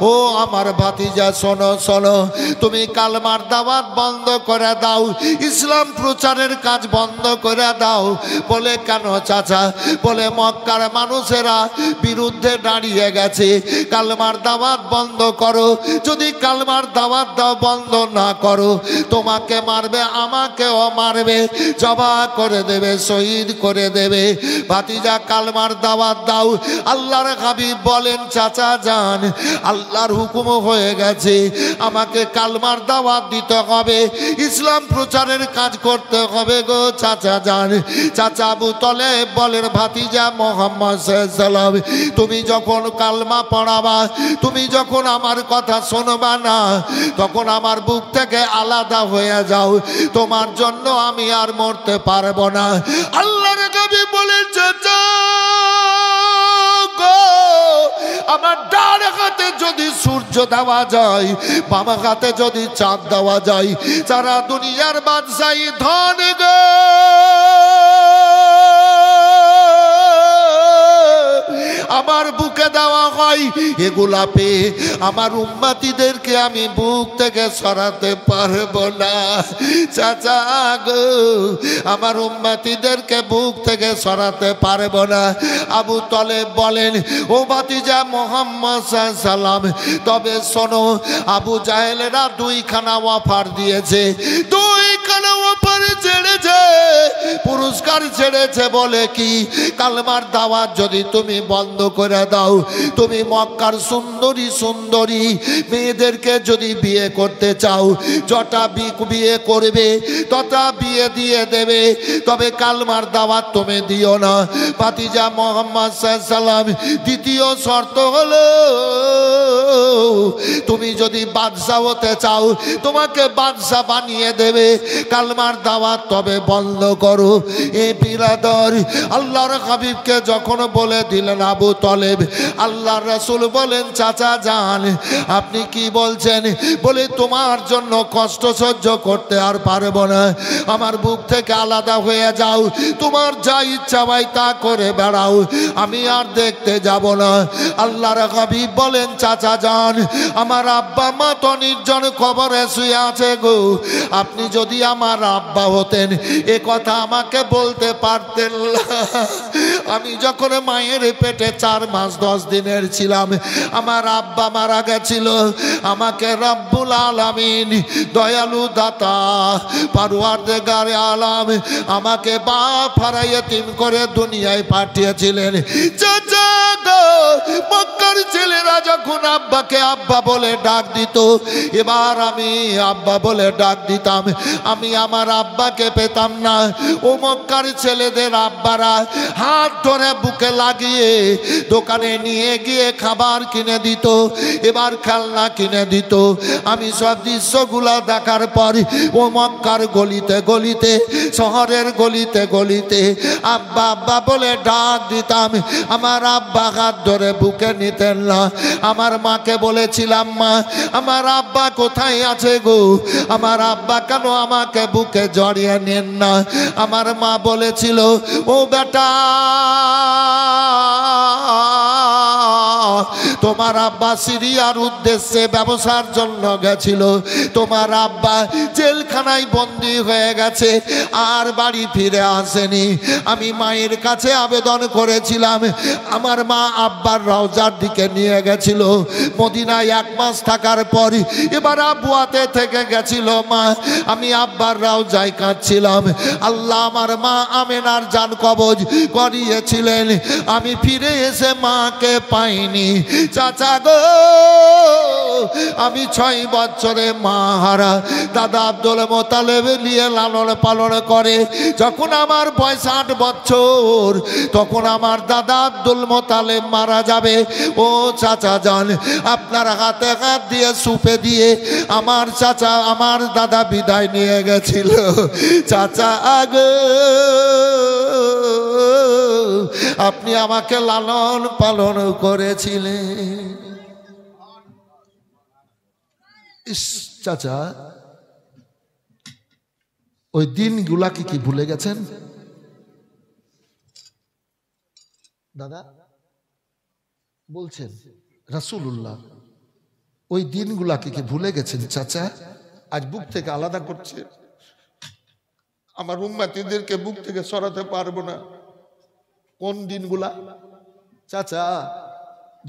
Speaker 1: ও আমার ভাতিজা, শোনো শোনো, তুমি কালমার দাওয়াত বন্ধ করে দাও, ইসলাম প্রচারের কাজ বন্ধ করে দাও। বলে কেন চাচা? বলে মক্কার মানুষেরা বিরুদ্ধে দাঁড়িয়ে গেছে, কালমার দাওয়াত বন্ধ করো। যদি কালমার দাওয়াত দাও বন্ধ না করো, তোমাকে মারবে, আমাকেও মারবে, জবাই করে দেবে, শহীদ করে দেবে। ভাতিজা কালমার দাওয়াত দাও। আল্লাহর হাবিব বলেন, চাচা যান, আল্লাহর হুকুম হয়ে গেছে, আমাকে কালমার দাওয়াত দিতে হবে, ইসলাম প্রচারের কাজ করতে হবে গো চাচা যান। চাচা আবু তলেব বলেন, ভাতিজা মুহাম্মদ সাল্লাল্লাহু আলাইহি সাল্লাম, তুমি যখন কালমা পড়াবা, তুমি যখন আমার কথা শোনবা না, তখন আমার বুক থেকে আলাদা হয়ে যাও, তোমার জন্য আমি আর মরতে পারবো না। আল্লাহর নবী বলেন, চাচা গো, আমার ডান হাতে যদি সূর্য দেওয়া যায়, বাম হাতে যদি চাঁদ দেওয়া যায়, সারা দুনিয়ার বাদশাহী ধন গো আমার বুকে দেওয়া হয়, এগুলা পেয়ে আমার উম্মতিদেরকে আমি বুক থেকে সরাতে পারবো না। চাচা গো, আমার উম্মতিদেরকে বুক থেকে সরাতে পারবো না। আবু তলেব বলেন, ও ভাতিজা মুহাম্মদ সাল্লাল্লাহু আলাইহি সাল্লাম, তবে শোনো, আবু জাহেলেরা দুইখানা অফার দিয়েছে, দুইখানা অফার ছেড়েছে, পুরস্কার ছেড়েছে। বলে কি? কালমার দাওয়াত যদি তুমি বন্ধ করে দাও, তুমি মক্কার সুন্দরী সুন্দরী মেয়েদেরকে যদি বিয়ে করতে চাও, যটা বিয়ে করবে তটা বিয়ে দিয়ে দেবে, তবে কালমার দাওয়াত তুমি দিও না। ভাতিজা মুহাম্মদ সাল্লাল্লাহু আলাইহি সাল্লাম, দ্বিতীয় শর্ত হলো, তুমি যদি বাদশা হতে চাও, তোমাকে বাদশা বানিয়ে দেবে, কালমার দাওয়াত তবে বন্ধ করো। এ বিরাদর, আল্লাহর হাবিবকে যখন বলে দিলেন আবু তলেব, আল্লাহর রাসূল বলেন, চাচা যান, আপনি কি বলছেন? বলে, তোমার জন্য কষ্ট সহ্য করতে আর পারবো না, আমার বুক থেকে আলাদা হয়ে যাও, তোমার যা ইচ্ছা হয় তা করে বেড়াও, আমি আর দেখতে যাব না। আল্লাহর হাবিব বলেন, চাচা যান, আমার আব্বা মা তো নির্জন কবরে শুয়ে আছে গো, আপনি যদি আমার আব্বা হতেন এ কথা আমাকে বলতে পারতেন না। আমি যখন মায়ের পেটে 4 মাস 10 দিনের ছিলাম, আমার আব্বা মারা গেছিল, আমাকে রব্বুল আলামিন, দয়ালু দাতা পরওয়ারদিগারে আলাম, আমাকে বাপ হারা ইতিম করে দুনিয়ায় পাঠিয়েছিলেন। চাচা গো, মক্কার ছেলেরা যখন আব্বাকে আব্বা বলে ডাক দিত, এবার আমি আব্বা বলে ডাক দিতাম, আমি আমার আব্বাকে পেতাম না। ও মক্কার ছেলেদের আব্বারা হাত ধরে বুকে লাগিয়ে দোকানে নিয়ে গিয়ে খাবার কিনে দিত, এবার খেলনা কিনে দিত। আমি সব দৃশ্যগুলা দেখার পর ও মক্কার গলিতে গলিতে, শহরের গলিতে গলিতে আব্বা আব্বা বলে ডাক দিতাম, আমার আব্বা হাত ধরে বুকে নিতেন না। আমার মাকে বলেছিলাম, মা আমার আব্বা কোথায় আছে গো, আমার আব্বা কেন আমাকে বুকে জড়িয়ে নেন না? আমার মা বলেছিল, ও বেটা, তোমার আব্বা সিরিয়ার উদ্দেশ্যে ব্যবসার জন্য গেছিল, তোমার আব্বা জেলখানায় বন্দী হয়ে গেছে, আর বাড়ি ফিরে আসেনি। আমি মায়ের কাছে আবেদন করেছিলাম, আমার মা আব্বার রওজার দিকে নিয়ে গেছিল, মদিনায় 1 মাস থাকার পর এবার আবুয়াতে থেকে গেছিল মা, আমি আব্বার রওজায় কাঁদছিলাম। আল্লাহ আমার মা আমেনার জান কবজ করিয়েছিলেন, আমি ফিরে এসে মাকে পাইনি। চাচা গো, আমি 6 বছরে মা হারা দাদা আব্দুল মোতালেব নিয়ে লালন পালন করে। যখন আমার বয়স 8 বছর তখন আমার দাদা আব্দুল মোতালেব মারা যাবে। ও চাচা যান, আপনার হাতে হাত দিয়ে সুপে দিয়ে আমার চাচা আমার দাদা বিদায় নিয়ে গেছিল। চাচা আগে আপনি আমাকে লালন পালন করেছিলেন। ইস চাচা, ওই দিনগুলাকে কি ভুলে গেছেন দাদা? বলছেন রাসূলুল্লাহ ওই দিনগুলাকে কি ভুলে গেছেন চাচা? আজ বুক থেকে আলাদা করছে। আমার উম্মতীদেরকে বুক থেকে সরাতে পারবো না। কোন দিনগুলা চাচা?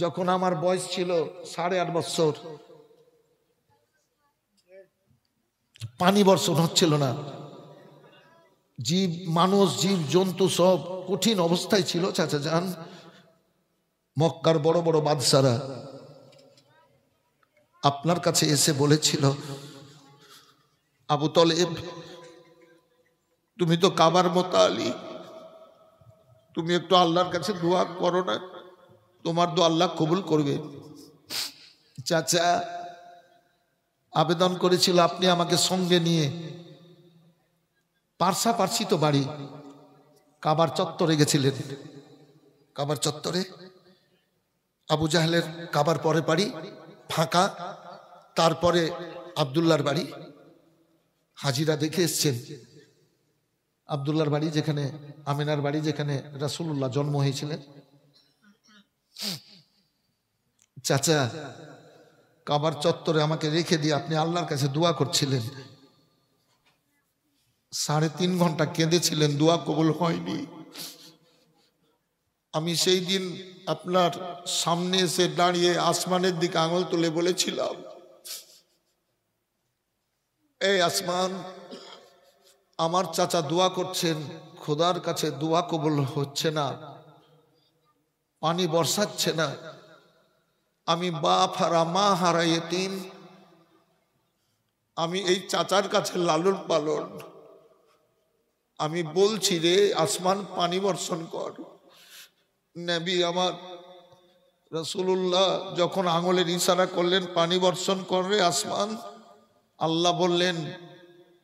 Speaker 1: যখন আমার বয়স ছিল 8.5 বছর, পানি বর্ষণ হচ্ছিল না, জীব মানুষ জীব জন্তু সব কঠিন অবস্থায় ছিল চাচা যান। মক্কার বড় বড় বাদশারা আপনার কাছে এসে বলেছিল, আবু তলেব তুমি তো কাবার মোতালি, তুমি একটু আল্লাহর কাছে দোয়া করো না, তোমার দোয়া আল্লাহ কবুল করবে। চাচা আবেদন করেছিল আপনি আমাকে সঙ্গে নিয়ে, পার্শ্বাপার্শ্বিত বাড়ি, কাবার চত্বরে গেছিলেন। কাবার চত্বরে আবু জাহেলের কাবার পরে বাড়ি ফাঁকা, তারপরে আব্দুল্লাহর বাড়ি। হাজিরা দেখে এসছেন আব্দুল্লাহর বাড়ি, যেখানে আমিনার বাড়ি, যেখানে রাসূলুল্লাহ জন্ম হয়েছিলেন। চাচা কাবার চত্বরে আমাকে রেখে দিয়ে আপনি আল্লাহর কাছে দোয়া করছিলেন। 3.5 ঘন্টা কেঁদেছিলেন, দোয়া কবুল হয়নি। আমি সেই দিন আপনার সামনে এসে দাঁড়িয়ে আসমানের দিকে আঙুল তুলে বলেছিলাম, এই আসমান, আমার চাচা দোয়া করছেন, খোদার কাছে দোয়া কবুল হচ্ছে না, পানি বর্ষাচ্ছে না, আমি বাপ হারা মা হারা ইতিম, আমি এই চাচার কাছে লালন পালন, আমি বলছি রে আসমান পানি বর্ষণ কর। নবী আমার রাসূলুল্লাহ যখন আঙুলের ইশারা করলেন পানি বর্ষণ করে আসমান, আল্লাহ বললেন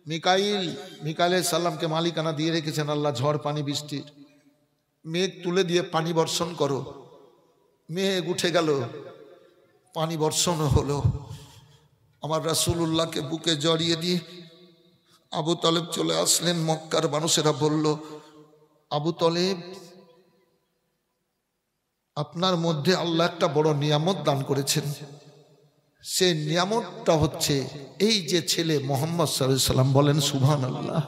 Speaker 1: মিকাইল, মিকাইল আলাইহিস সালামকে মালিকানা দিয়ে রেখেছেন আল্লাহ ঝড় পানি বৃষ্টির, মেঘ তুলে দিয়ে পানি বর্ষণ করো। মেঘ উঠে গেল, পানি বর্ষণ হলো। আমার রাসূলুল্লাহকে বুকে জড়িয়ে দিয়ে আবু তলেব চলে আসলেন। মক্কার মানুষেরা বলল, আবু তলেব আপনার মধ্যে আল্লাহ একটা বড় নিয়ামত দান করেছেন, সেই নিয়ামতটা হচ্ছে এই যে ছেলে মুহাম্মদ সাল্লাল্লাহু আলাইহি সাল্লাম। বলেন সুবহানাল্লাহ।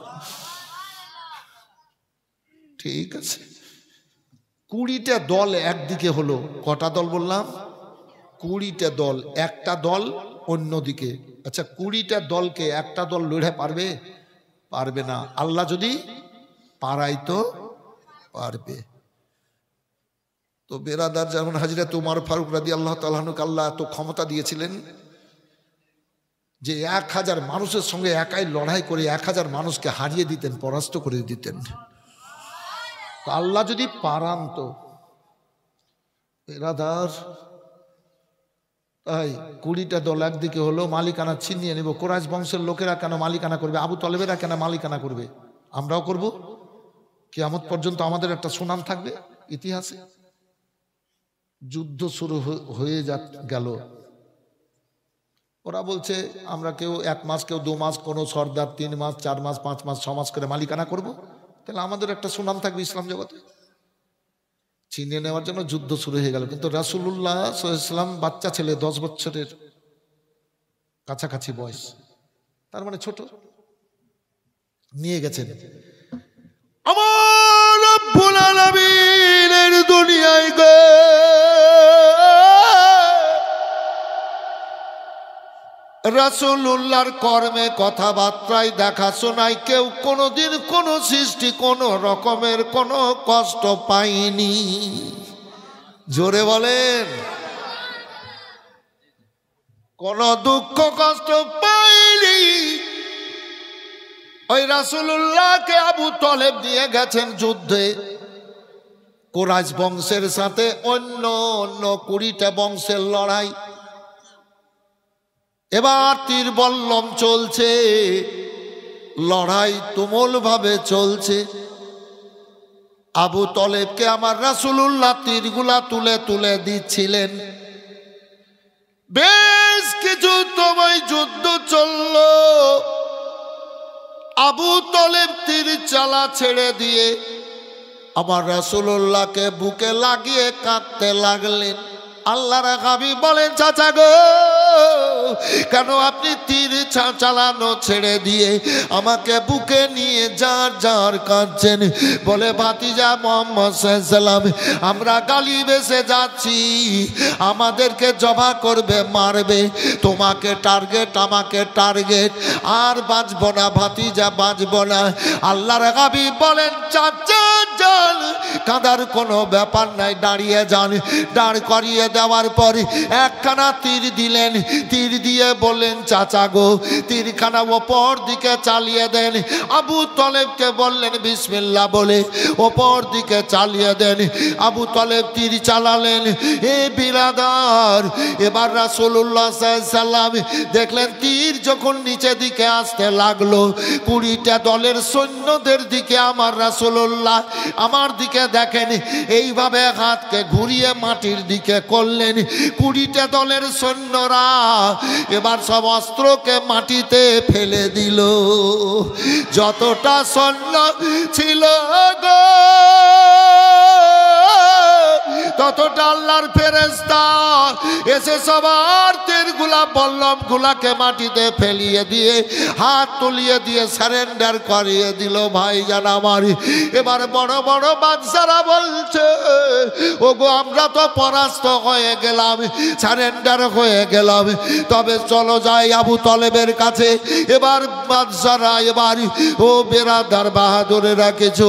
Speaker 1: ঠিক আছে, 20টা দল একদিকে হলো। কটা দল বললাম? 20টা দল, একটা দল অন্যদিকে। আচ্ছা 20টা দলকে একটা দল লড়ে পারবে? পারবে না। আল্লাহ যদি পারাইতো পারবে। তো বেরাদার যেমন হযরত উমর ফারুক রাদিয়াল্লাহু তাআলা আনহু আল্লাহ এত ক্ষমতা দিয়েছিলেন যে 1000 মানুষের সঙ্গে একাই লড়াই করে 1000 মানুষকে হারিয়ে দিতেন, পরাস্ত করে দিতেন। তো আল্লাহ যদি পারান তো বেরাদার, তাই 20টা দল একদিকে হলো, মালিকানা ছিনিয়ে নেব। কুরাইশ বংশের লোকেরা কেন মালিকানা করবে? আবু তলেবেরা কেন মালিকানা করবে? আমরাও করব। কিয়ামত পর্যন্ত আমাদের একটা সুনাম থাকবে ইতিহাসে। যুদ্ধ শুরু হয়ে গেল। ওরা বলছে আমরা কেউ 1 মাস, কেউ 2 মাস, কোন সর্দার 3 মাস, 4 মাস, 5 মাস, 6 মাস করে মালিকানা করব, তাহলে আমাদের একটা সুনাম থাকবে ইসলাম জগতে। ছিনিয়ে নেওয়ার জন্য যুদ্ধ শুরু হয়ে গেল। কিন্তু রাসূলুল্লাহ সাল্লাল্লাহু আলাইহি ওয়াসাল্লাম বাচ্চা ছেলে, 10 বছরের কাছাকাছি বয়স, তার মানে ছোট, নিয়ে গেছেন। আমার রব্বুল আলামিনের দুনিয়ায় গো রাসূলুল্লাহর কর্মে কথাবার্তায় দেখাশোনায় কেউ কোনোদিন কোনো সৃষ্টি কোনো রকমের কোনো কষ্ট পায়নি। জোরে বলেন। কোন দুঃখ কষ্ট পাইনি। ওই রাসূলুল্লাহকে আবু তলেব দিয়ে গেছেন যুদ্ধে কুরাইশ বংশের সাথে অন্য 20টা বংশের লড়াই। এবার তীর বল্লম চলছে, লড়াই তুমুল ভাবে চলছে। আবু তলেবকে আমার রাসূলুল্লাহ তীরগুলা তুলে তুলে দিচ্ছিলেন। বেশ কিছু সময় যুদ্ধ চলল। আবু তলেব তীর চালা ছেড়ে দিয়ে আমার রাসূলুল্লাহকে বুকে লাগিয়ে কাঁদতে লাগলেন। আল্লাহর হাবিব বলেন, চাচা গো, কেন আপনি তীর চালানো ছেড়ে দিয়ে আমাকে বুকে নিয়ে যার যার কাঁদছেন? বলে, ভাতিজা মুহাম্মদ সাল্লাল্লাহু আলাইহি সাল্লাম, আমরা গালি বেসে যাচ্ছি, আমাদেরকে জবা করবে, মারবে, তোমাকে টার্গেট, আমাকে টার্গেট, আর বাঁচবো না ভাতিজা, বাঁচবো না। আল্লাহর হাবিব বলেন, চাচা যান, কাঁদার কোনো ব্যাপার নাই, দাঁড়িয়ে যান। দাঁড় করিয়ে দেওয়ার পর একখানা তীর দিলেন। তীর দিয়ে বললেন, চাচা গো, তীরখানা ওপর দিকে চালিয়ে দেন। আবু তলেবকে বললেন, বিসমিল্লাহ বলে ওপর দিকে চালিয়ে দেন। আবু তলেব তীর চালালেন। এ বিরাদার, এবার রাসূলুল্লাহ সাল্লাল্লাহু আলাইহি সাল্লাম দেখলেন তীর যখন নিচে দিকে আসতে লাগলো, 20টা দলের সৈন্যদের দিকে আমার রাসূলুল্লাহ আমার দিকে দেখেন, এইভাবে হাতকে ঘুরিয়ে মাটির দিকে করলেন। 20টা দলের সৈন্যরা এবার সব অস্ত্রকে মাটিতে ফেলে দিল। যতটা সৈন্য ছিল গো, ততটা আল্লাহর ফেরেশতা এসে সবার তীরগুলা বল্লম গুলাকে মাটিতে ফেলিয়ে দিয়ে হাত তুলিয়ে দিয়ে সারেন্ডার করিয়ে দিল। ভাই জান আমার, এবার বড় বড় বাদশারা বলছে, ওগো আমরা তো পরাস্ত হয়ে গেলাম, সারেন্ডার হয়ে গেলাম, তবে চলো যাই আবু তলেবের কাছে। এবার বাদশারা, এবার ও বেরাদার বাহাদুরেরা কিছু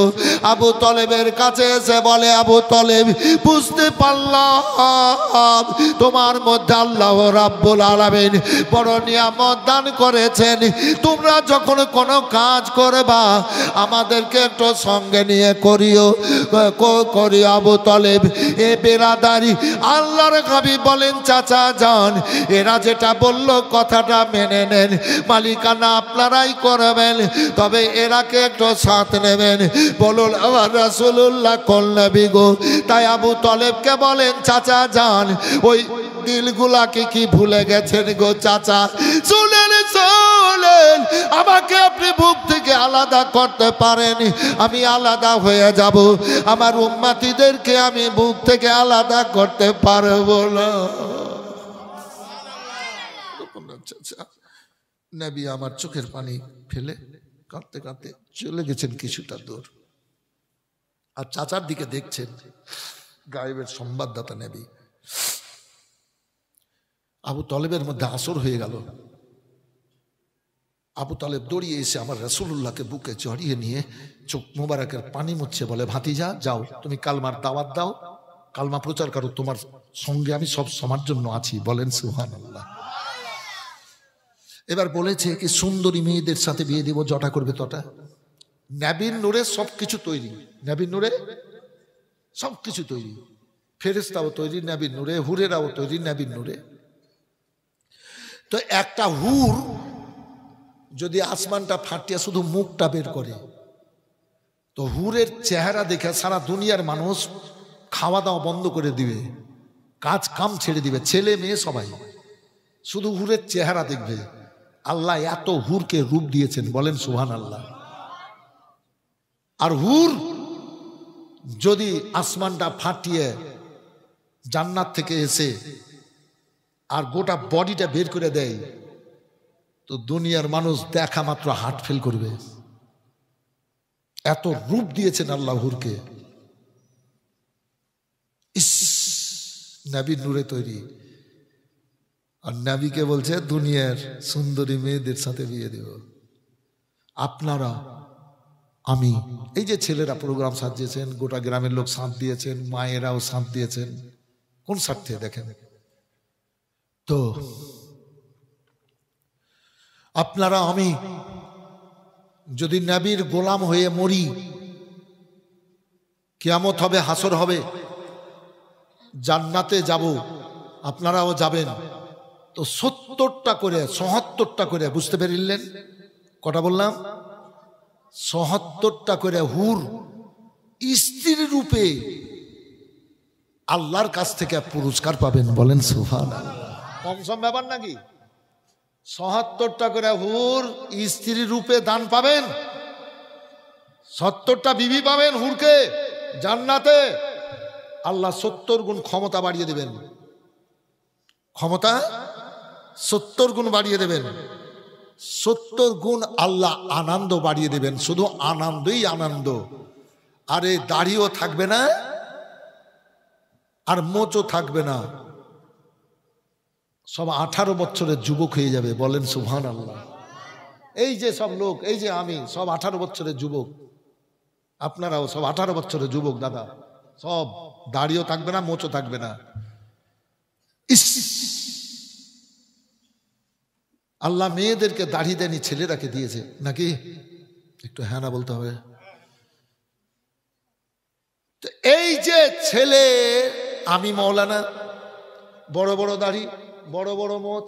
Speaker 1: আবু তলেবের কাছে এসে বলে, আবু তলেব, বুঝতে পারলাম তোমার মধ্যে আল্লাহ রাব্বুল আলামিন বড় নিয়ামত দান করেছেন। তোমরা যখন কোনো কাজ করবা আমাদেরকে একটু সঙ্গে নিয়ে করিও। আবু তলেব, এ বেরাদারি, আল্লাহর হাবিব বলেন, চাচা যান, এরা যেটা বলল কথাটা মেনে নেন, মালিকানা আপনারাই করবেন, তবে এরাকে একটু সাথ নেবেন। বলুন আমার রাসূলুল্লাহ কোন নবী গো? তাই আবু তলেবকে বলেন, চাচা যান, ওই দিলগুলাকে কি ভুলে গেছেন গো চাচা? শুনেন শুনেন, আমাকে আপনি বুক থেকে আলাদা করতে পারেন, আমি আলাদা হয়ে যাব, আমার উম্মতিদেরকে আমি বুক থেকে আলাদা করতে পারবো না। নবী আমার চোখের পানি ফেলে কাঁদতে কাঁদতে চলে গেছেন কিছুটা দূর, আর চাচার দিকে দেখছেন গায়েবের সংবাদদাতা নবী। আবু তলেবের মধ্যে আসর হয়ে গেল। আবু তলেব দৌড়িয়ে এসে আমার রাসূলুল্লাহকে বুকে জড়িয়ে নিয়ে চোখ মোবারকের পানি মুছছে, বলে, ভাতিজা যাও, তুমি কালমার দাওয়াত দাও, কালমা প্রচার করো, তোমার সঙ্গে আমি সব সময়ের জন্য আছি। বলেন সুবহানাল্লাহ। এবার বলেছে কি সুন্দরী মেয়েদের সাথে বিয়ে দিব, জটা করবে তটা। নবীর নূরে সবকিছু তৈরি, নবীর নূরে সবকিছু তৈরি, ফেরেশতাও তৈরি নবীর নূরে, হুরেরাও তৈরি নবীর নূরে। তো একটা হুর যদি আসমানটা ফাটিয়ে শুধু মুখটা বের করে, তো হুরের চেহারা দেখে সারা দুনিয়ার মানুষ খাওয়া দাওয়া বন্ধ করে দিবে, কাজ কাম ছেড়ে দিবে, ছেলে মেয়ে সবাই শুধু হুরের চেহারা দেখবে। আল্লাহ এত হুরকে রূপ দিয়েছেন, বলেন সুবহানাল্লাহ। আর হুর যদি আসমানটা ফাটিয়ে জান্নাত থেকে এসে আর গোটা বডিটা বের করে দেয়, তো দুনিয়ার মানুষ দেখা মাত্র হার্ট ফেল করবে। এত রূপ দিয়েছেন আল্লাহ হুরকে। ইস, নবীর নূরে তৈরি। আর নবীকে বলছে দুনিয়ার সুন্দরী মেয়েদের সাথে বিয়ে দেব। আপনারা, আমি, এই যে ছেলেরা প্রোগ্রাম সাজিয়েছেন, গোটা গ্রামের লোক সাথ দিয়েছেন, মায়েরাও সাথ দিয়েছেন, কোন স্বার্থে দেখেন তো? আপনারা আমি যদি নবীর গোলাম হয়ে মরি, কিয়ামত হবে, হাসর হবে, জান্নাতে যাব, আপনারাও যাবেন, তো 70টা করে 74টা করে, বুঝতে পেরেছিলেন কটা বললাম? 74টা করে হুর স্ত্রীর রূপে আল্লাহর কাছ থেকে পুরস্কার পাবেন। বলেন সুবহানাল্লাহ। কম সম ব্যাপার নাকি? 74টা করে হুর স্ত্রীর রূপে দান পাবেন, 70টা বিবি পাবেন হুরকে জান্নাতে। আল্লাহ 70 গুণ ক্ষমতা বাড়িয়ে দেবেন, ক্ষমতা 70 গুণ বাড়িয়ে দেবেন, 70 গুণ আল্লাহ আনন্দ বাড়িয়ে দেবেন। শুধু আনন্দই আনন্দ। আরে দাড়িও থাকবে না, আর মোচও থাকবে না, সব 18 বছরের যুবক হয়ে যাবে। বলেন সুবহানাল্লাহ। এই যে সব লোক, এই যে আমি, সব 18 বছরের যুবক, আপনারাও সব 18 বছরের যুবক দাদা, সব দাড়িও থাকবে না, মোচও থাকবে না। আল্লাহ মেয়েদেরকে দাড়ি দেয়নি, ছেলেরাকে দিয়েছে নাকি? একটু হ্যাঁ না বলতে হবে। তো এই যে ছেলে, আমি মৌলানা, বড় বড় দাড়ি, বড় বড় মোচ,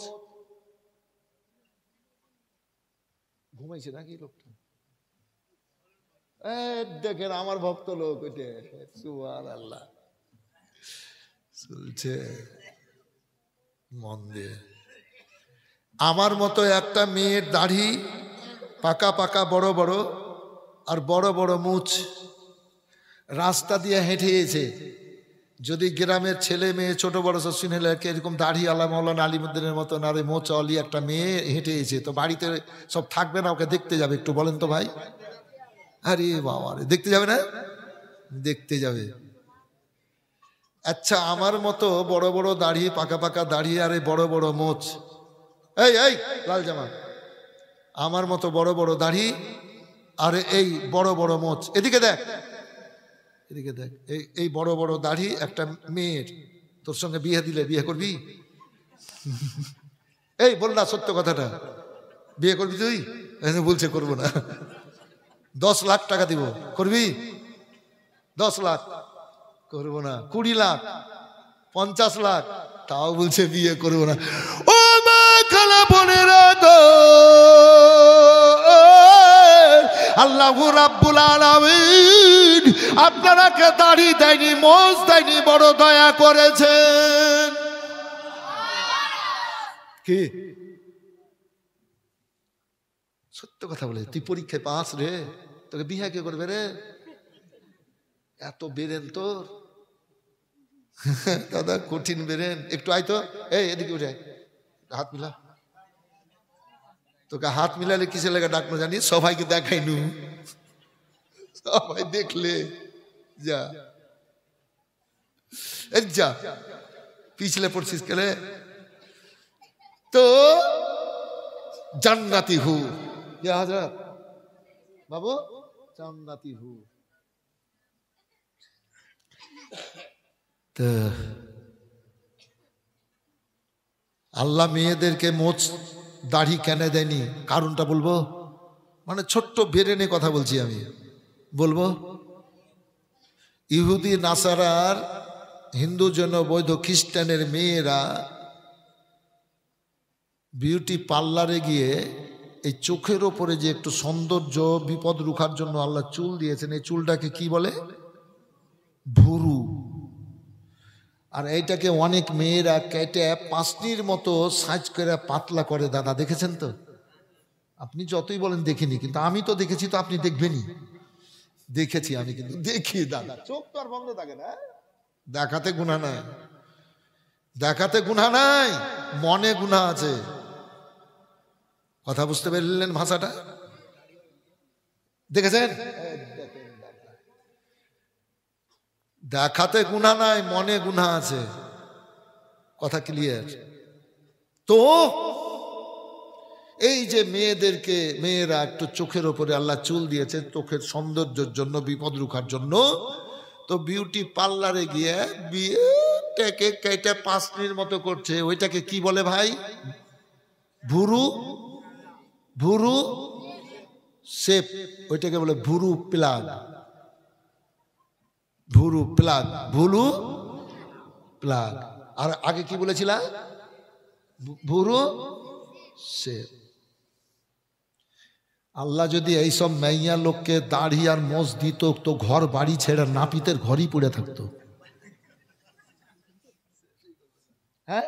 Speaker 1: ঘুমাইছে নাকি লোকটা? দেখেন আমার ভক্ত লোক, ওইটা সুবহানাল্লাহ চলছে মন দিয়ে। আমার মতো একটা মেয়ের দাড়ি পাকা পাকা বড় বড় আর বড় বড় মুছ, রাস্তা দিয়ে হেঁটে এসে যদি গ্রামের ছেলে মেয়ে ছোট বড় সব শুনে এরকম দাড়ি আলা মৌলানা আলিমুদ্দিনের মতন আর মোচ অলি একটা মেয়ে হেঁটে এসে, তো বাড়িতে সব থাকবে না, ওকে দেখতে যাবে। একটু বলেন তো ভাই। আরে বাবা, দেখতে যাবে না? দেখতে যাবে। আচ্ছা, আমার মতো বড় বড় দাড়ি, পাকা পাকা দাড়ি আর বড় বড় মোচ, এই এই লাল জামা, আমার মতো বড় বড় দাড়ি আর এই বড় বড় মোচ, এদিকে দেখ, এদিকে দেখ, এই বড় বড় দাড়ি একটা মেয়ের তোর সঙ্গে বিয়ে দিলে বিয়ে করবি? এই বল না সত্য কথাটা, বিয়ে করবি তুই? বলছে করবো না। 10 লাখ টাকা দিব, করবি? 10 লাখ করবো না। 20 লাখ, 50 লাখ, তাও বলছে বিয়ে করবো না। ও মা খালা বোনেরা গো, আল্লাহু রাব্বুল আলামিন আপনারাকে দাড়ি দেয়নি, মোজ দেয়নি, বড় দয়া করেছেন। কি সত্য কথা বলে? তুই পরীক্ষায় পাস রে, তোকে বিয়ে কে করবে রে? এত বেরেন তোর দাদা, কঠিন বেরেন। একটু আয় তো, এই এদিকে উঠে হাত মিলা। তোকে হাত মিলালে কিসে লেগে ডাকনো জানিস? সবাইকে দেখাই নু, সবাই দেখলে যা যা পিছলে পড়ছিস কেলে। তো জান্নাতি হু হাজরত বাবু, জান্নাতি হু। তো আল্লাহ মেয়েদেরকে মোচ দাড়ি কেন দেয়নি, কারণটা বলবো? মানে ছোট্ট বেরেনে কথা বলছি আমি, বলবো। ইহুদি নাসারার, হিন্দু জন বৈধ খ্রিস্টানের মেয়েরা বিউটি পার্লারে গিয়ে এই চোখের ওপরে যে একটু সৌন্দর্য, বিপদ রুখার জন্য আল্লাহ চুল দিয়েছেন, এই চুলটাকে কি বলে? ভুরু। আর এইটাকে অনেক মেয়েরা কেটে পাঁচনির মতো সাজ করে পাতলা করে। দাদা দেখেছেন তো? আপনি যতই বলেন দেখিনি, কিন্তু আমি তো দেখেছি, তো আপনি দেখবেনই। দেখেছি আমি, কিন্তু দেখি দাদা, চোখ তো আর বন্ধ থাকে না। দেখাতে গুনাহ নাই, দেখাতে গুনাহ নাই, মনে গুনাহ আছে। কথা বুঝতে পারলেন ভাষাটা? দেখেছেন? দেখাতে গুনাহ নাই, মনে গুনাহ আছে। কথা ক্লিয়ার তো? এই যে মেয়েদেরকে, মেয়েরা একটু চোখের ওপরে আল্লাহ চুল দিয়েছে চোখের সৌন্দর্যের জন্য, বিপদ রুখার জন্য। তো বিউটি পার্লারে গিয়ে বিয়েটাকে কেটে পাঁচনির মতো করছে। ওইটাকে কি বলে ভাই? ভুরু। ভুরু শেপ, ওইটাকে বলে ভুরু প্লাগ। ভুরু প্লাগ, ভুরু প্লাগ। আর আগে কি বলেছিলাম? ভুরু শেপ। আল্লাহ যদি এইসব মাইয়া লোককে দাড়ি আর মোষ দিত তো ঘর বাড়ি ছেড়ে নাপিতের ঘরই পড়ে থাকতো। হ্যাঁ,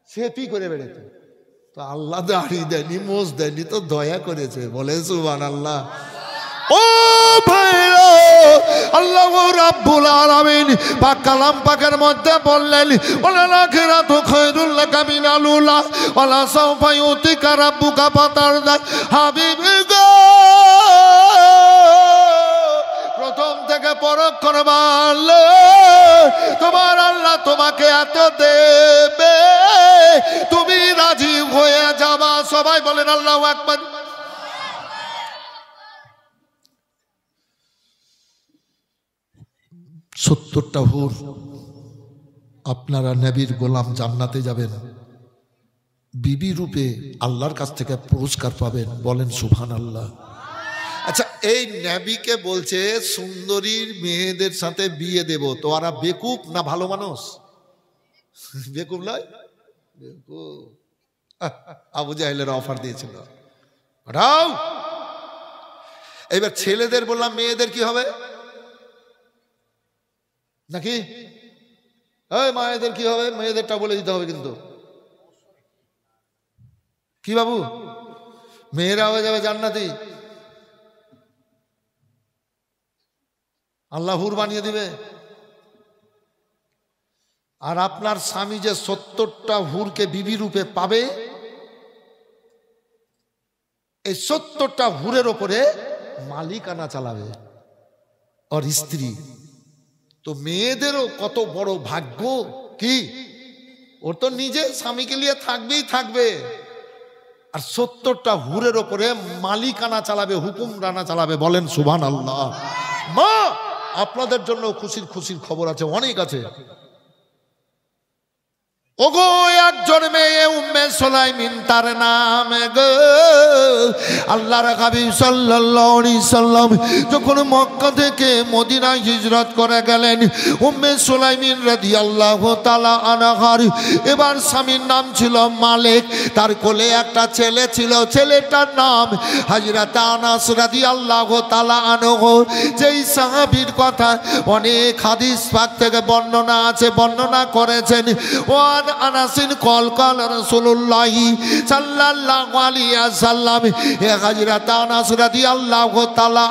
Speaker 1: শেপই করে বেড়েত। তো আল্লাহ দাড়ি দেয়নি, মোষ দেয়নি, তো দয়া করেছে। বলে সুবহানাল্লাহ। ও ভাইরা, আল্লাহ রাব্বুল আলামিন পাক কালাম পাকের মধ্যে বললেন, ওয়ালাল আখিরাতু খায়রুল লাকা মিনাল উলা ওয়ালা সাওফা ইউতিকা রাব্বুকা ফাতারদা। হাবিবি গো, প্রথম থেকে পরক্ষণ বললে তোমার আল্লাহ তোমাকে এত দেবে, তুমি রাজি হয়ে যাবা। সবাই বলেন আল্লাহু আকবার। 70টা হুর আপনারা নবীর গোলাম জান্নাতে যাবেন, বিবি রূপে আল্লাহর কাছ থেকে পুরস্কার পাবেন। বলেন সুবহানাল্লাহ। আচ্ছা, এই নবীকে বলছে সুন্দরীর মেয়েদের সাথে বিয়ে দেব, তো ওরা বেকুব না ভালো মানুষ? বেকুব নয়, বেকুব। আবু জাহেলের অফার দিয়েছিল। এবার ছেলেদের বললাম মেয়েদের কি হবে নাকি? মায়েদের কি হবে? মেয়েদেরটা বলে দিতে হবে কিন্তু। কি বাবু, মেয়েরা হয়ে যাবে জান্নাতি, আল্লাহ হুর বানিয়ে দিবে। আর আপনার স্বামী যে 70টা হুরকে বিবি রূপে পাবে, এই 70টা হুরের ওপরে মালিকানা চালাবে ওর স্ত্রী। তো মেয়েদেরও কত বড় ভাগ্য। কি, ওর তো নিজে স্বামীকে নিয়ে থাকবেই থাকবে, আর 70টা হুরের ওপরে মালিকানা চালাবে, হুকুমরানা চালাবে। বলেন সুবহানাল্লাহ। মা, আপনাদের জন্য খুশির খুশির খবর আছে, অনেক আছে। ওগো, একজন মেয়ে উম্মে সুলাইমিন তার নাম গো। আল্লাহর হাবিব সাল্লাল্লাহু আলাইহি সাল্লাম যখন মক্কা থেকে মদিনায় হিজরত করে গেলেন, উম্মে সুলাইমিন রাদিয়াল্লাহু তাআলা আনহার এবার স্বামীর নাম ছিল মালিক। তার কোলে একটা ছেলে ছিল, ছেলেটার নাম হযরত আনাস রাদিয়াল্লাহু তাআলা আনহু। যেই সাহাবীর কথা অনেক হাদিস পাক থেকে বর্ণনা আছে, বর্ণনা করেছেন। ওয়ান আনাসিন কল কল রাসূলুল্লাহ সাল্লাল্লাহু আলাইহি ওয়াসাল্লাম, এ হযরত আনাস রাদিয়াল্লাহু তাআলা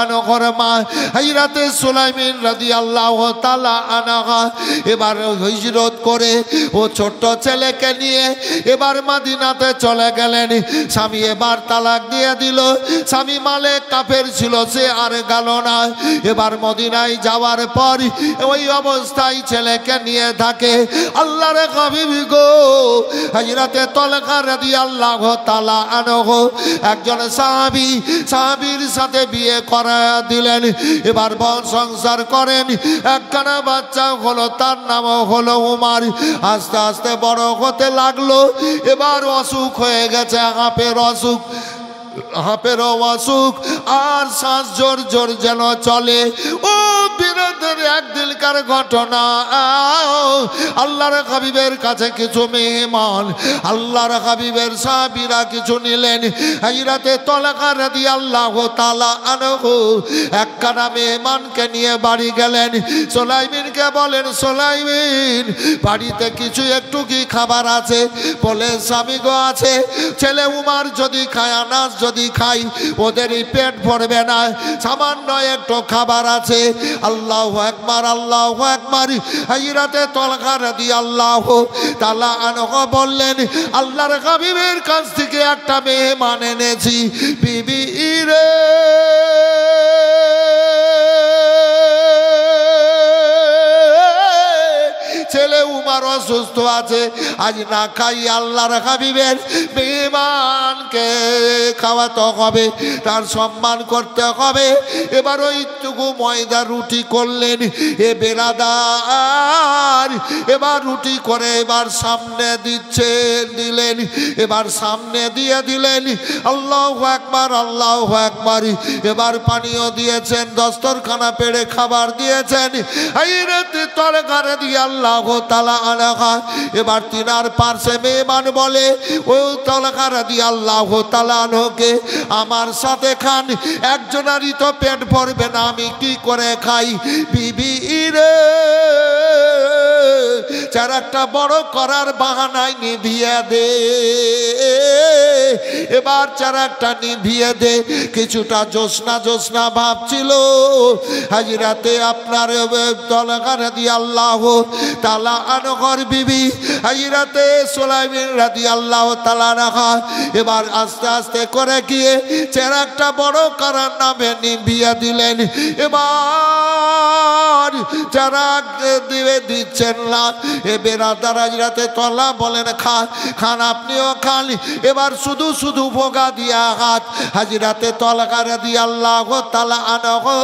Speaker 1: আনহর মা হযরত সুলাইমিন রাদিয়াল্লাহু তাআলা আনহা এবার হিজরত করে ও ছোট ছেলেকে নিয়ে এবার মদিনাতে চলে গেলেন। স্বামী এবার তালাক দিয়ে দিল। স্বামী মালিক কাফের ছিল, সে আর গেল না। এবার মদিনায় যাওয়ার পর ওই অবস্থায় ছেলেকে নিয়ে থাকে। আল্লাহর হাবিব গো, হযরতে তালহা রাদিয়াল্লাহু তাআলা আনহু একজন সাহাবী, সাহাবীর সাথে বিয়ে করে দিলেন। এবার বংশ সংসার করেন, একখানা বাচ্চা হলো, তার নাম হলো উমার। আস্তে আস্তে বড় হতে লাগলো। এবার অসুখ হয়ে গেছে, হাঁপের অসুখ, হাঁপেরও অসুখ, আর শ্বাস জোর জোর যেন চলে। ও বিরোধের একদিনকার ঘটনা, আল্লাহর হাবিবের কাছে কিছু মেহমান, আল্লাহর হাবিবের সাহাবীরা কিছু নিলেন। হযরতে তালহা রাদিয়াল্লাহু তাআলা আনহু একখানা মেহমানকে নিয়ে বাড়ি গেলেন। সুলাইমিনকে বলেন, সুলাইমিন বাড়িতে কিছু একটু কি খাবার আছে? বলে, স্বামী গো আছে। ছেলে উমার যদি খায়, আনাস যদি খাই, ওদেরই পেট ভরবে না, সামান্য একটু খাবার আছে। আল্লাহু আকবার, আল্লাহু আকবার। হযরতে তালহা রাদিয়াল্লাহু তাআলা আনহু বললেন, আল্লাহর হাবিবের কাছ থেকে একটা মেহমান এনেছি। বিবি রে, ছেলে উমার পরিবার অসুস্থ আছে, আজ না খাই আল্লাহর হাবিবের মেহমানকে খাওয়াতে হবে, তার সম্মান করতে হবে। এবার ওইটুকু ময়দা রুটি করলেন এ বেরাদার, এবার রুটি করে এবার সামনে দিলেন, এবার সামনে দিয়ে দিলেন। আল্লাহু আকবার, আল্লাহু আকবার। এবার পানিও দিয়েছেন, দস্তরখানা পেড়ে খাবার দিয়েছেন। হাইরাতে তরকারি দিয়ে আল্লাহু তাআলা আলাহা। এবার তিনার পাশে মেহমান বলে, ও তরকারি দিয়ে আল্লাহু তাআলা আনহকে আমার সাথে খান, একজনারই তো পেট ভরবে না, আমি কি করে খাই? বিবি রে, চার একটা বড় করার বাহানায় নিভিয়ে দে। এবার চার একটা নিভিয়ে দে। কিছুটা জোসনা জোসনা ভাব ছিল। হাজিরাতে আপনার তলকা রাদিয়াল্লাহু তাআলা আনহার বিবি হাজিরাতে সুলাইমান রাদিয়াল্লাহু তাআলা আনহা এবার আস্তে আস্তে করে গিয়ে চার একটা বড় করার নামে নিভিয়ে দিলেন। এবার যারা দিচ্ছেন না, এ বেরাদার হাজরাতে তলা বলেন খান, খান আপনিও খান। এবার শুধু শুধু ভোগা দিয়া হাত হাজিরাতে তলকা রাদিয়াল্লাহু তাআলা আনহু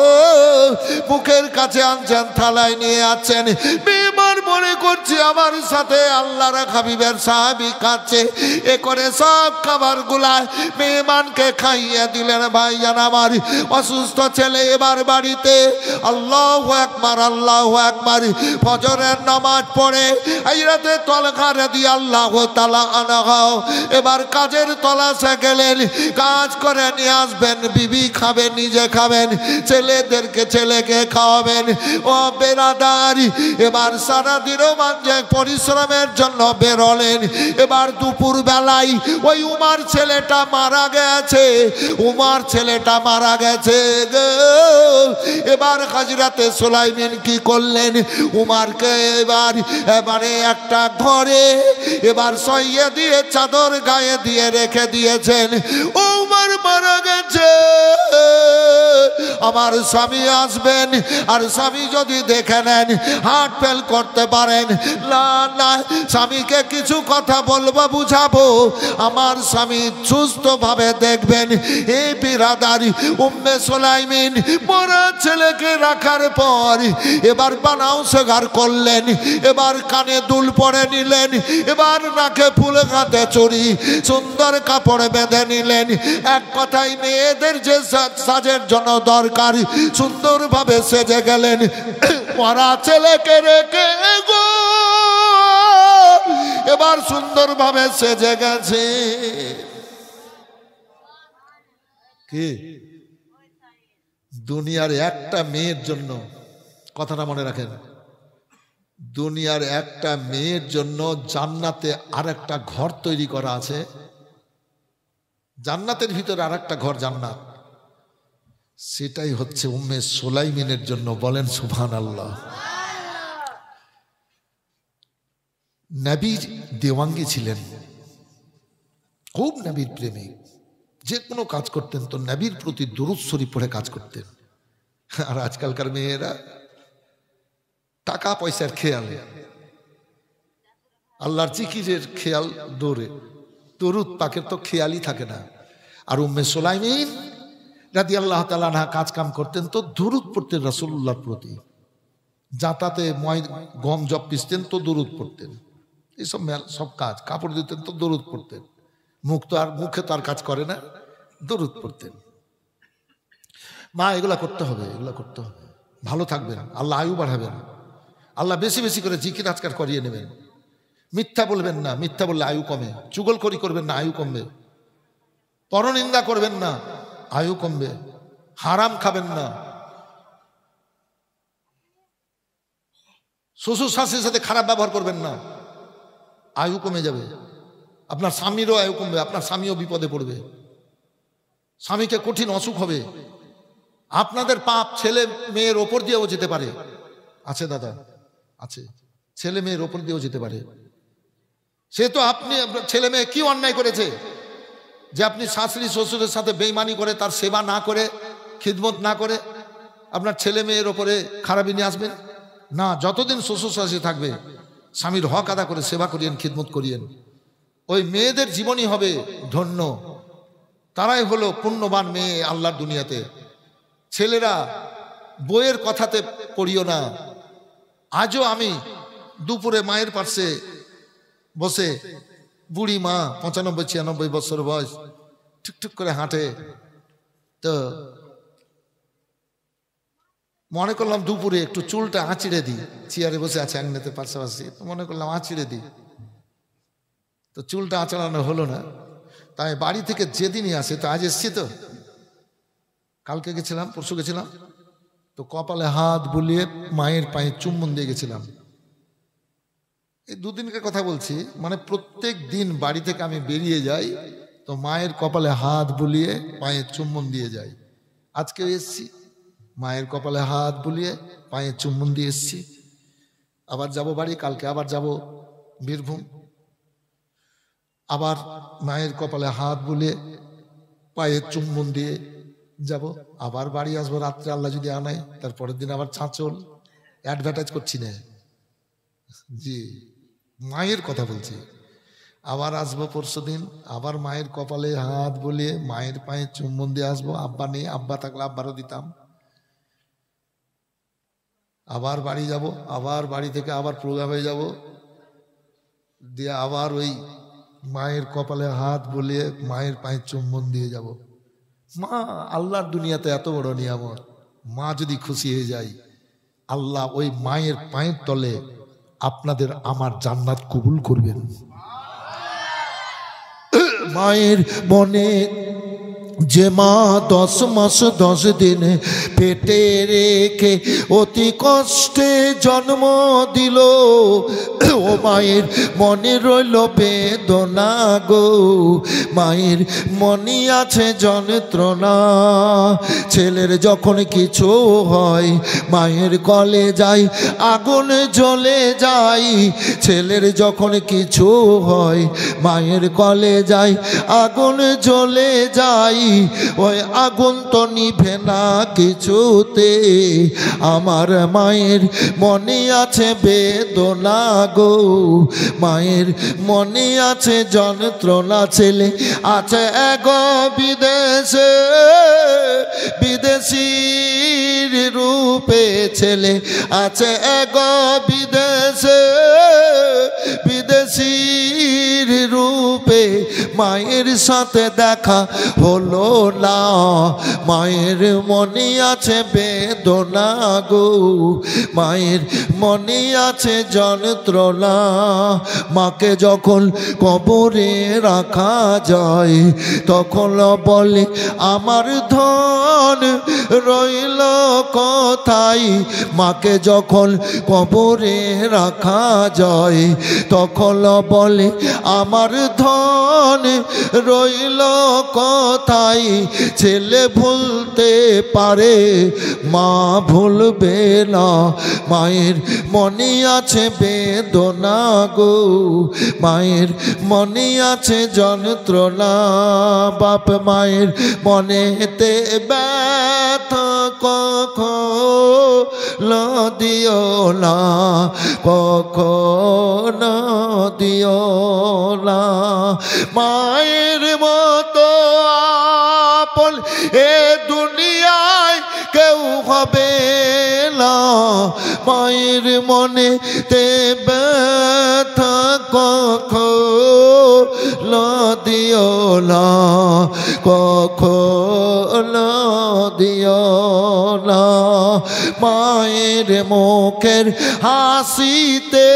Speaker 1: মুখের কাছে আনছেন, থালায় নিয়ে আছেন। মেহমান মনে করছে আমার সাথে আল্লাহর হাবিবের সাহাবী খাচ্ছে। এ করে সব খাবারগুলা মেহমানকে খাইয়ে দিলেন। ভাইজান আমার, অসুস্থ ছেলে এবার বাড়িতে আল্লাহু আকবার, আল্লাহু আকবার ফজরের নামাজ পড়ে হাজরাতে তলকা রাদিয়াল্লাহু তাআলা আনহা এবার কাজের তলাশে গেলেন। কাজ করে নিয়ে আসবেন, বিবি খাবেন, নিজে খাবেন, ছেলেদেরকে ছেলেকে খাওয়াবেন। ও বেরাদারি, এবার সারাদিনও মাঝে পরিশ্রমের জন্য বেরোলেন। এবার দুপুর বেলায় ওই উমার ছেলেটা মারা গেছে, উমার ছেলেটা মারা গেছে। এবার হাজরাতে সুলাইমান কি করলেন? উমারকে এবারে একটা ঘরে এবার সইয়ে দিয়ে চাদর গায়ে দিয়ে রেখে দিয়েছেন। উমার মারা গেছে, আমার স্বামী আসবেন, আর স্বামী যদি দেখে নেন হার্ট ফেল করতে পারেন। না না, স্বামীকে কিছু কথা বলবো, বুঝাবো, আমার স্বামী সুস্থভাবে দেখবেন। এই বিরাদারি উম্মে সুলাইমান মরা ছেলেকে রাখার পর এবার বানাও সেগার করলেন। এবার কানে দুল পরে নিলেন, এবার নাকে ফুল, হাতে চুড়ি, সুন্দর কাপড় বেঁধে নিলেন। এক কথায় মেয়েদের যে সাজের জন্য দরকার সুন্দরভাবে সেজে গেলেন। মরা ছেলেকে রেখে গো এবার সুন্দরভাবে সেজে গেছে। কি দুনিয়ার একটা মেয়ের জন্য, কথাটা মনে রাখেন, দুনিয়ার একটা মেয়ের জন্য জান্নাতে আর একটা ঘর তৈরি করা আছে। জান্নাতের ভিতরে আর একটা ঘর জান্নাত, সেটাই হচ্ছে উম্মে সুলাইমানের জন্য। বলেন সুবহানাল্লাহ। নবীর দেওয়াঙ্গী ছিলেন, খুব নবীর প্রেমিক। যে কোনো কাজ করতেন তো নবীর প্রতি দরুদ শরীফ পড়ে কাজ করতেন। আর আজকালকার মেয়েরা টাকা পয়সার খেয়াল, আল্লাহর জিকিরের খেয়াল দৌড়ে, দরুদ পাকের তো খেয়ালই থাকে না। আর উম্মে সুলাইমান রাদিয়াল্লাহু তাআলা আনহা কাজ কাম করতেন তো দরুদ পড়তেন রাসূলুল্লাহর প্রতি। যাতাতে গম জব পিসতেন তো দরুদ পড়তেন। এইসব সব কাজ, কাপড় দিতেন তো দরুদ পড়তেন। মুখে তো আর কাজ করে না, দরুদ পড়তেন। মা এগুলা করতে হবে, এগুলা করতে হবে, ভালো থাকবেন, আল্লাহ আয়ু বাড়াবেন, আল্লাহ বেশি বেশি করে জিকির আজকার করিয়ে নেবেন। মিথ্যা বলবেন না, মিথ্যা বললে আয়ু কমে। চুগলখড়ি করবেন না, আয়ু কমবে। পরনিন্দা করবেন না, আয়ু কমবে। হারাম খাবেন না। শ্বশুর শাশুড়ির সাথে খারাপ ব্যবহার করবেন না, আয়ু কমে যাবে। আপনার স্বামীরও আয়ু কমবে, আপনার স্বামীও বিপদে পড়বে, স্বামীকে কঠিন অসুখ হবে। আপনাদের পাপ ছেলে মেয়ের ওপর দিয়েও যেতে পারে। আছে দাদা, আছে, ছেলে মেয়ের ওপর দিয়েও যেতে পারে। সে তো আপনি ছেলে মেয়ে কি অন্যায় করেছে যে আপনি শাশুড়ি শ্বশুরের সাথে বেইমানি করে, তার সেবা না করে, খিদমত না করে আপনার ছেলে মেয়ের ওপরে খারাপি নিয়ে আসবেন? না, যতদিন শ্বশুর শাশুড়ি থাকবে স্বামীর হক আদা করে সেবা করিয়েন, খিদমত করিয়েন। ওই মেয়েদের জীবনই হবে ধন্য, তারাই হলো পুণ্যবান মেয়ে আল্লাহর দুনিয়াতে। ছেলেরা বইয়ের কথাতে পড়িও না। আজও আমি দুপুরে মায়ের পাশে বসে, বুড়ি মা 95-96 বছর বয়স, ঠুকঠুক করে হাঁটে, তো মনে করলাম দুপুরে একটু চুলটা আঁচড়ে দিই, চেয়ারে বসে আছে আঙিনাতে পাশাপাশি, তো মনে করলাম আঁচড়ে দিই, তো চুলটা আঁচড়ানো হলো না। তাই বাড়ি থেকে যেদিনই আসে, তো আজ এসছি, তো কালকে গেছিলাম, পরশু গেছিলাম, তো কপালে হাত বুলিয়ে মায়ের পায়ে চুম্বন দিয়ে গেছিলাম। এই দুদিনকার কথা বলছি, মানে প্রত্যেক দিন বাড়ি থেকে আমি বেরিয়ে যাই তো মায়ের কপালে হাত বুলিয়ে পায়ে চুম্বন দিয়ে যাই। আজকেও এসছি, মায়ের কপালে হাত বুলিয়ে পায়ে চুম্বন দিয়ে এসছি। আবার যাব বাড়ি, কালকে আবার যাব বীরভূম, আবার মায়ের কপালে হাত বুলিয়ে পায়ে চুম্বন দিয়ে যাব, আবার বাড়ি আসবো রাত্রে আল্লাহ যদি আনাই, তারপরের দিন আবার ছাঁচল। অ্যাডভার্টাইজ করছি না, জি মায়ের কথা বলছি। আবার আসবো পরশুদিন, আবার মায়ের কপালে হাত বুলিয়ে মায়ের পায়ে চুম্বন দিয়ে আসবো। আব্বা নেই, আব্বা থাকলে আব্বারও দিতাম। আবার বাড়ি যাব, আবার বাড়ি থেকে আবার প্রোগ্রামে যাব, দিয়ে আবার ওই মায়ের কপালে হাত বুলিয়ে মায়ের পায়ে চুম্বন দিয়ে যাব। মা আল্লাহর দুনিয়াতে এত বড় নিয়ামত, মা যদি খুশি হয়ে যায়, আল্লাহ ওই মায়ের পায়ের তলে আপনাদের আমার জান্নাত কবুল করবেন। মায়ের মনে যে মা 10 মাস 10 দিন পেটে রেখে অতি কষ্টে জন্ম দিল, ও মায়ের মনে রইল বেদনা গো, মায়ের মনে আছে যন্ত্রণা। ছেলের যখন কিছু হয় মায়ের কলে যায় আগুন জ্বলে যায়, ছেলের যখন কিছু হয় মায়ের কলে যায় আগুন জ্বলে যায়, ওই আগুন তো নিভে না কিছুতে, আমার মায়ের মনে আছে বেদনা গো, মায়ের মনে আছে যন্ত্রণা। ছেলে আছে এক বিদেশে, বিদেশির রূপে, ছেলে আছে এক বিদেশে, বিদেশির রূপে, মায়ের সাথে দেখা হলো না, মায়ের মনে আছে বেদনা গো, মায়ের মনে আছে যন্ত্রণা। মাকে যখন কবরে রাখা যায় তখন বলে আমার ধন রইল কোথায়, মাকে যখন কবরে রাখা যায় তখন বলে আমার ধন রইল কোথায়। ছেলে ভুলতে পারে মা ভুলবে না, মায়ের মনে আছে বেদনা গো, মায়ের মনে আছে যন্ত্রণা। বাপ মায়ের মনেতে ব্যথা কখনো দিও না, কখনো দিও না, মায়ের মতো আপন এ দুনিয়ায় কেউ হবে না, মায়ের মনে তে ব্যথা কখনো দিও না, কখনো দিও না। মায়ের মুখের হাসিতে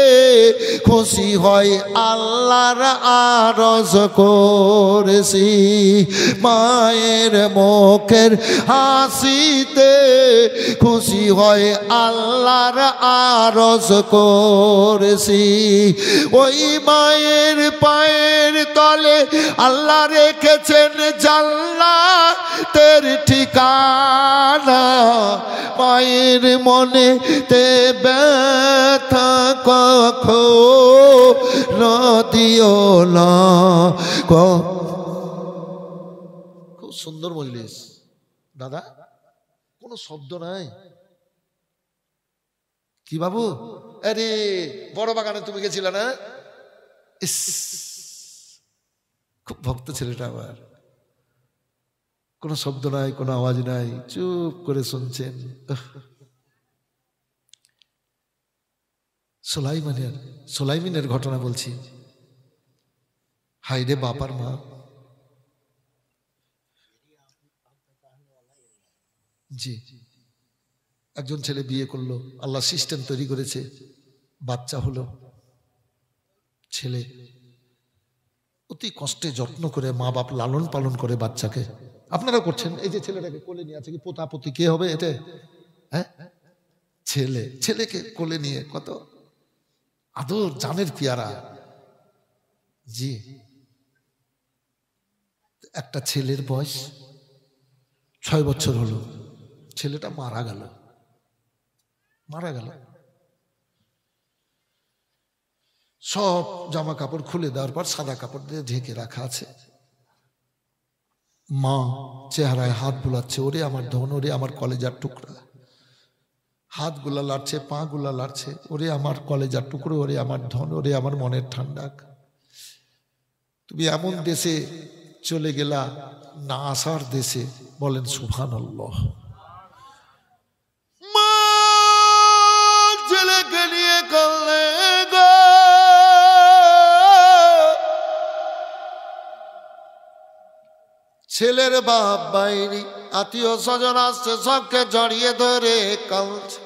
Speaker 1: খুশি হয় আল্লাহর আরজ করেছি, মায়ের মুখের হাসিতে খুশি হয় আল্লাহর আরজ করেছি। ওই মায়ের পায়ের তলে আল্লাহ রেখেছেন জান্নাতের ঠিকানা, মায়ের মনে তে ব্যথা কখনো দিও না। খুব সুন্দর মজলিস দাদা, কোনো শব্দ নাই, কি বাবু? আরে বড় বাগানে তুমি গেছিলে না? ইস, খুব ভক্ত ছেলেটা আমার। কোনো শব্দ নাই, কোনো আওয়াজ নাই, চুপ করে শুনছেন। সোলাইমিনের ঘটনা বলছি। হাইরে বাপার মা, জি, একজন ছেলে বিয়ে করলো, আল্লাহ সিস্টেম তৈরি করেছে, বাচ্চা হলো। ছেলে অতি কষ্টে যত্ন করে মা বাপ লালন পালন করে বাচ্চাকে। আপনারা করছেন, এই যে ছেলেটাকে কোলে নিয়ে আছে, কি পোতাপতি কে হবে এটা? হ্যাঁ, ছেলেকে কোলে নিয়ে কত আদর, জানের পিয়ারা। জি, একটা ছেলের বয়স 6 বছর হলো, ছেলেটা মারা গেল। সব জামা কাপড় খুলে দেওয়ার পর সাদা কাপড় দিয়ে ঢেকে রাখা আছে। মা চেহারায় হাত বুলাচ্ছে, ওরে আমার ধন, ওরে আমার কলেজার টুকরা। হাত গুলা লাড়ছে, পা গুলা লাড়ছে, ওরে আমার কলেজার টুকরো, ওরে আমার ধন, ওরে আমার মনের ঠান্ডাক। তুমি এমন দেশে চলে গেলা, না আসার দেশে। বলেন সুবহানাল্লাহ। মা ছেলেকে নিয়ে কাঁদলে গো, ছেলের বাপ বাইরে, আত্মীয় স্বজন আসছে, সবকে জড়িয়ে ধরে কাঁদছে।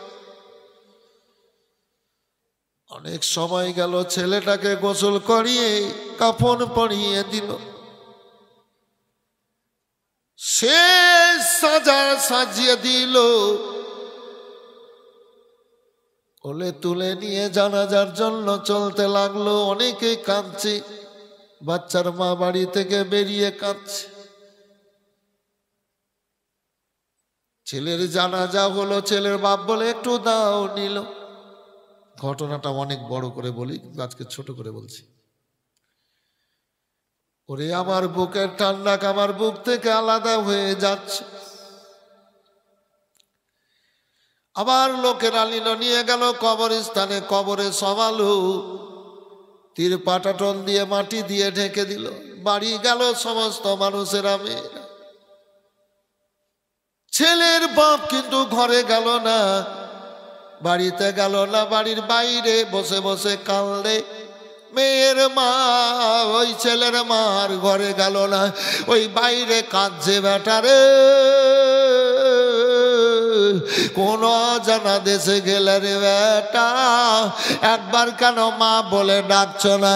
Speaker 1: অনেক সময় গেল, ছেলেটাকে গোসল করিয়ে কাফন পরিয়ে দিল, সে সাজিয়ে দিল, কোলে তুলে নিয়ে জানাজার জন্য চলতে লাগলো। অনেকে কাঁদছে, বাচ্চার মা বাড়ি থেকে বেরিয়ে কাঁদছে। ছেলের জানাজা হলো, ছেলের বাপ বলে একটু দাও, নিল। ঘটনাটা অনেক বড় করে বলি, আজকে ছোট করে বলছি। ওরে আমার বুকের ঠান্ডা আমার বুক থেকে আলাদা হয়ে যাচ্ছে। আবার লোকেরা নিল, নিয়ে গেল কবরস্থানে, কবরে সমালো, তীর পাটাটন দিয়ে মাটি দিয়ে ঢেকে দিল। বাড়ি গেল সমস্ত মানুষেরা, মেয়েরা। ছেলের বাপ কিন্তু ঘরে গেল না, বাড়িতে গেল না, বাড়ির বাইরে বসে বসে কাঁদে। মেয়ের মা ওই ছেলের মার ঘরে গেল না, ওই বাইরে কাঁদছে। বেটারে কোন অজানা দেশে গেলে রে বেটা, একবার কেন মা বলে ডাকছ না?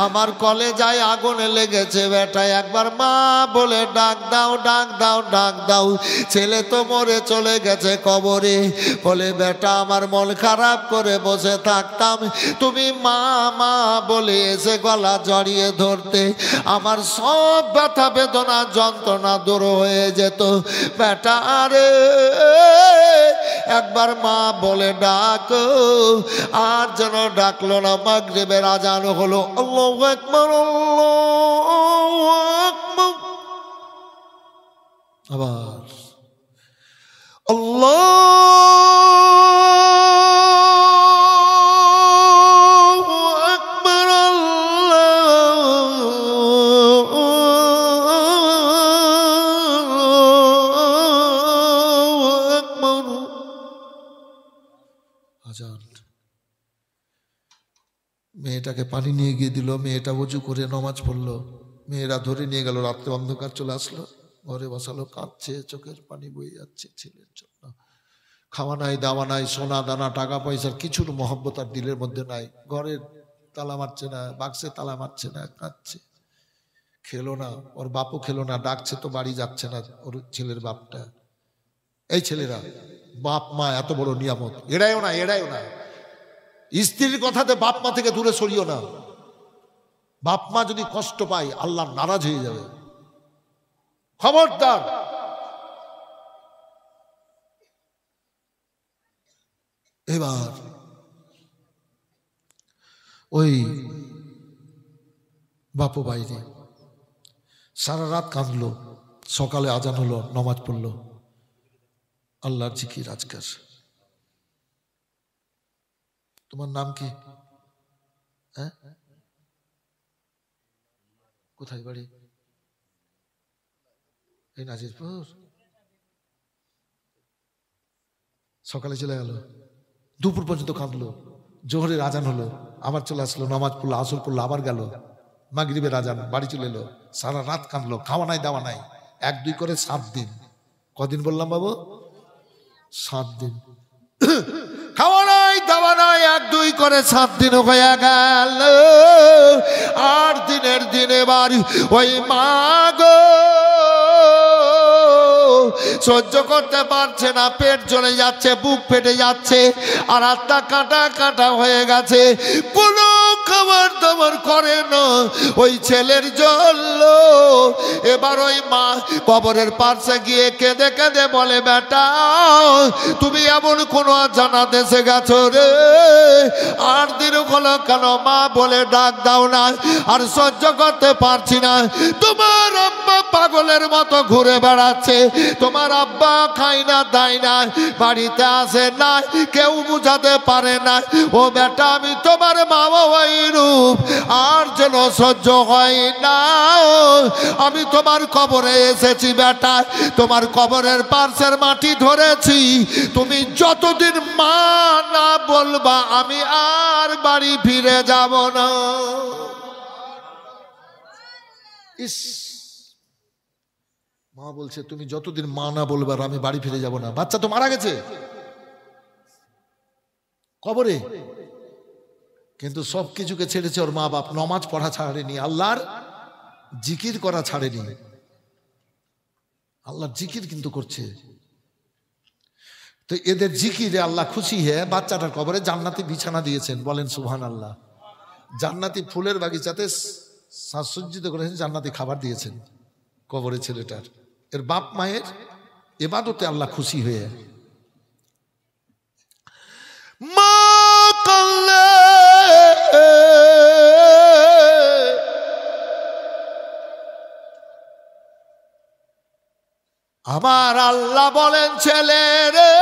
Speaker 1: আমার কলেজায় আগুনে লেগেছে বেটা, একবার মা বলে ডাক দাও, ডাক দাও, ডাক দাও। ছেলে তো মরে চলে গেছে কবরে। বলে বেটা, আমার মন খারাপ করে বসে থাকতাম, তুমি মা মা বলে এসে গলা জড়িয়ে ধরতে, আমার সব ব্যথা বেদনা যন্ত্রণা দূর হয়ে যেত। বেটা আরে একবার মা বলে ডাকো। আর যেন ডাকলো না। মাগরিবের আজান হলো, আল্লাহু আকবার, আল্লাহু আকবার। আবার আল্লাহু আকবার, আল্লাহু আকবার। আজান। মেয়েটাকে পানি নিয়ে গিয়ে দিল, মেয়েটা ওযু করে নামাজ পড়লো। মেয়েরা ধরে নিয়ে গেল, রাত্রে অন্ধকার চলে আসলো, ঘরে বসালো, কাঁদছে, চোখের পানি বয়ে যাচ্ছে ছেলের জন্য। খাওয়া নাই, দাওয়া নাই, সোনা দানা টাকা পয়সার কিছুর মহব্বত আর দিলের মধ্যে নাই। ঘরের তালা মারছে না, বাক্সে তালা মারছে না, কাঁদছে। খেলো না, ওর বাপও খেলো না, ডাকছে তো বাড়ি যাচ্ছে না ওর ছেলের বাপটা। এই ছেলেরা বাপ মা এত বড় নিয়ামত, এড়াইও না, এড়াইও না। স্ত্রীর কথাতে বাপ মা থেকে দূরে সরিও না। বাপ মা যদি কষ্ট পায়, আল্লাহ নারাজ হয়ে যাবে, খবরদার। এবার ওই বাপু বাইরে সারা রাত কাঁদলো, সকালে আজান হলো, নামাজ পড়লো, আল্লাহর জিকির আজকার। তোমার নাম কি? হ্যাঁ, কোথায় বাড়ি? এই নাজিরপুর। সকালে চলে গেল, দুপুর পর্যন্ত কাঁদলো, জোহরের আজান হলো, আবার চলে আসলো, নামাজ পড়লো, আসর পড়লো, আবার গেল, মাগরিবের আজান, বাড়ি চলে এলো, সারা রাত কাঁদলো, খাওয়া নাই দাওয়া নাই, 1-2 করে 7 দিন। কদিন বললাম বাবু? 7 দিন। খাওয়া নাই দাওয়া নাই, 1-2 করে 7 দিন হয়ে গেল। 8 দিনের দিন এবার ওই মা গো সহ্য করতে পারছে না, পেট জ্বলে যাচ্ছে, বুক ফেটে যাচ্ছে, আর হাতটা কাটা কাটা হয়ে গেছে, কোনো খাবার দাবার করে না ওই ছেলের জন্য। এবার ওই মা কবরের পাশে গিয়ে কেঁদে কেঁদে বলে, বেটা তুমি এমন কোন জানা দেশে গেছো রে, 8 দিন হলো কেন মা বলে ডাক দাও না, আর সহ্য করতে পারছি না, তোমার আব্বা পাগলের মতো ঘুরে বেড়াচ্ছে, তোমার আব্বা খায় না দায় না, বাড়িতে আসে না, কেউ বুঝাতে পারে না, ও বেটা আমি তোমার মা ওই রূপ আর যেন সহ্য হয় না, আমি তোমার কবরে এসেছি বেটা, তোমার কবরের পাশের মাটি ধরেছি, তুমি যতদিন মা না বলবা আমি আর বাড়ি ফিরে যাব না। ইস, মা বলছে তুমি যতদিন মা না বলবার আমি বাড়ি ফিরে যাব না। বাচ্চা তো মারা গেছে কবরে, কিন্তু সবকিছুকে ছেড়েছে ওর মা বাপ, নামাজ পড়া ছাড়েনি, আল্লাহর জিকির করা ছাড়েনি, আল্লাহর জিকির কিন্তু করছে। তো এদের জিকিরে আল্লাহ খুশি হয়ে বাচ্চাটার কবরে জান্নাতি বিছানা দিয়েছেন, বলেন সুবহানাল্লাহ। জান্নাতি ফুলের বাগিচাতে সাজসজ্জিত করেছেন, জান্নাতি খাবার দিয়েছেন কবরে ছেলেটার। এর বাপ মায়ের ইবাদতে আল্লাহ খুশি হয়ে মা কাল্লে আমার আল্লাহ বলেন, ছেলে রে,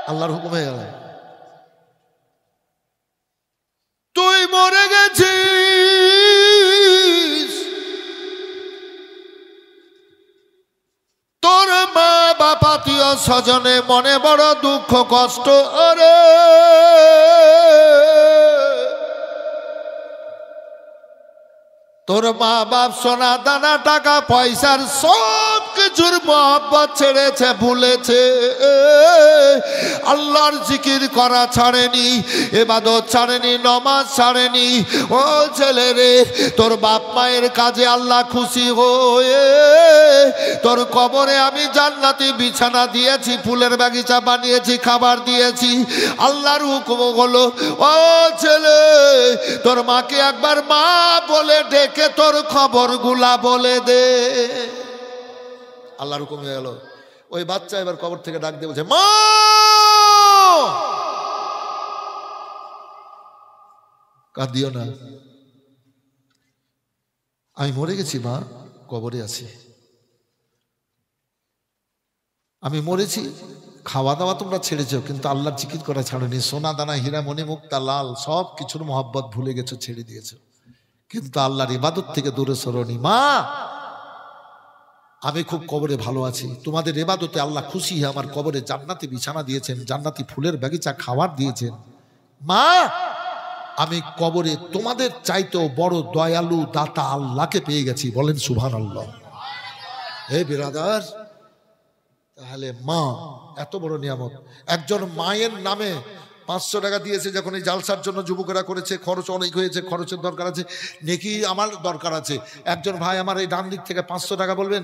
Speaker 1: আল্লাহর হুকুম হয়ে গেল, তুই মরে গেছিস, তোর মা বাপ আত্মীয় স্বজনে মনে বড় দুঃখ কষ্ট, আরে তোর মা বাপ সোনা দানা টাকা পয়সার সব কিছুর মহব্বত ছেড়েছে, ভুলেছে, আল্লাহর জিকির করা ছাড়েনি, ইবাদত ছাড়েনি, নামাজ ছাড়েনি। ও ছেলে রে, তোর বাপ মায়ের কাজে আল্লাহ খুশি হয়ে তোর কবরে আমি জান্নাতি বিছানা দিয়েছি, ফুলের বাগিচা বানিয়েছি, খাবার দিয়েছি। আল্লাহর হুকুম হলো, ও ছেলে তোর মাকে একবার মা বলে ডেকে তোর খবরগুলা বলে দে। আল্লাহর হুকুম হয়ে গেল। ওই বাচ্চা এবার কবর থেকে ডাক দিয়ে বলছে, মা কাঁদিও না, আমি মরে গেছি মা, কবরে আছি, আমি মরেছি, খাওয়া দাওয়া তোমরা ছেড়েছ কিন্তু আল্লাহর জিকির করা ছাড়নি, সোনা দানা হীরা মণি মুক্তা লাল সব কিছুর মহব্বত ভুলে গেছো, ছেড়ে দিয়েছো, কিন্তু আল্লাহর ইবাদত থেকে দূরে সরনি। মা আমি খুব কবরে ভালো আছি, তোমাদের ইবাদতে আল্লাহ খুশি হয়ে আমার কবরে জান্নাতি বিছানা দিয়েছেন, জান্নাতি ফুলের বাগিচা খাবার দিয়েছেন। মা আমি কবরে তোমাদের চাইতেও বড় দয়ালু দাতা আল্লাহকে পেয়ে গেছি, বলেন সুবহানাল্লাহ। হে বিরাদার, তাহলে মা এত বড় নিয়ামত। একজন মায়ের নামে 500 টাকা দিয়েছে যখন এই জালসার জন্য যুবকেরা করেছে, খরচ অনেক হয়েছে, খরচের দরকার আছে, নেকি আমার দরকার আছে। একজন ভাই আমার এই ডান দিক থেকে 500 টাকা বলবেন।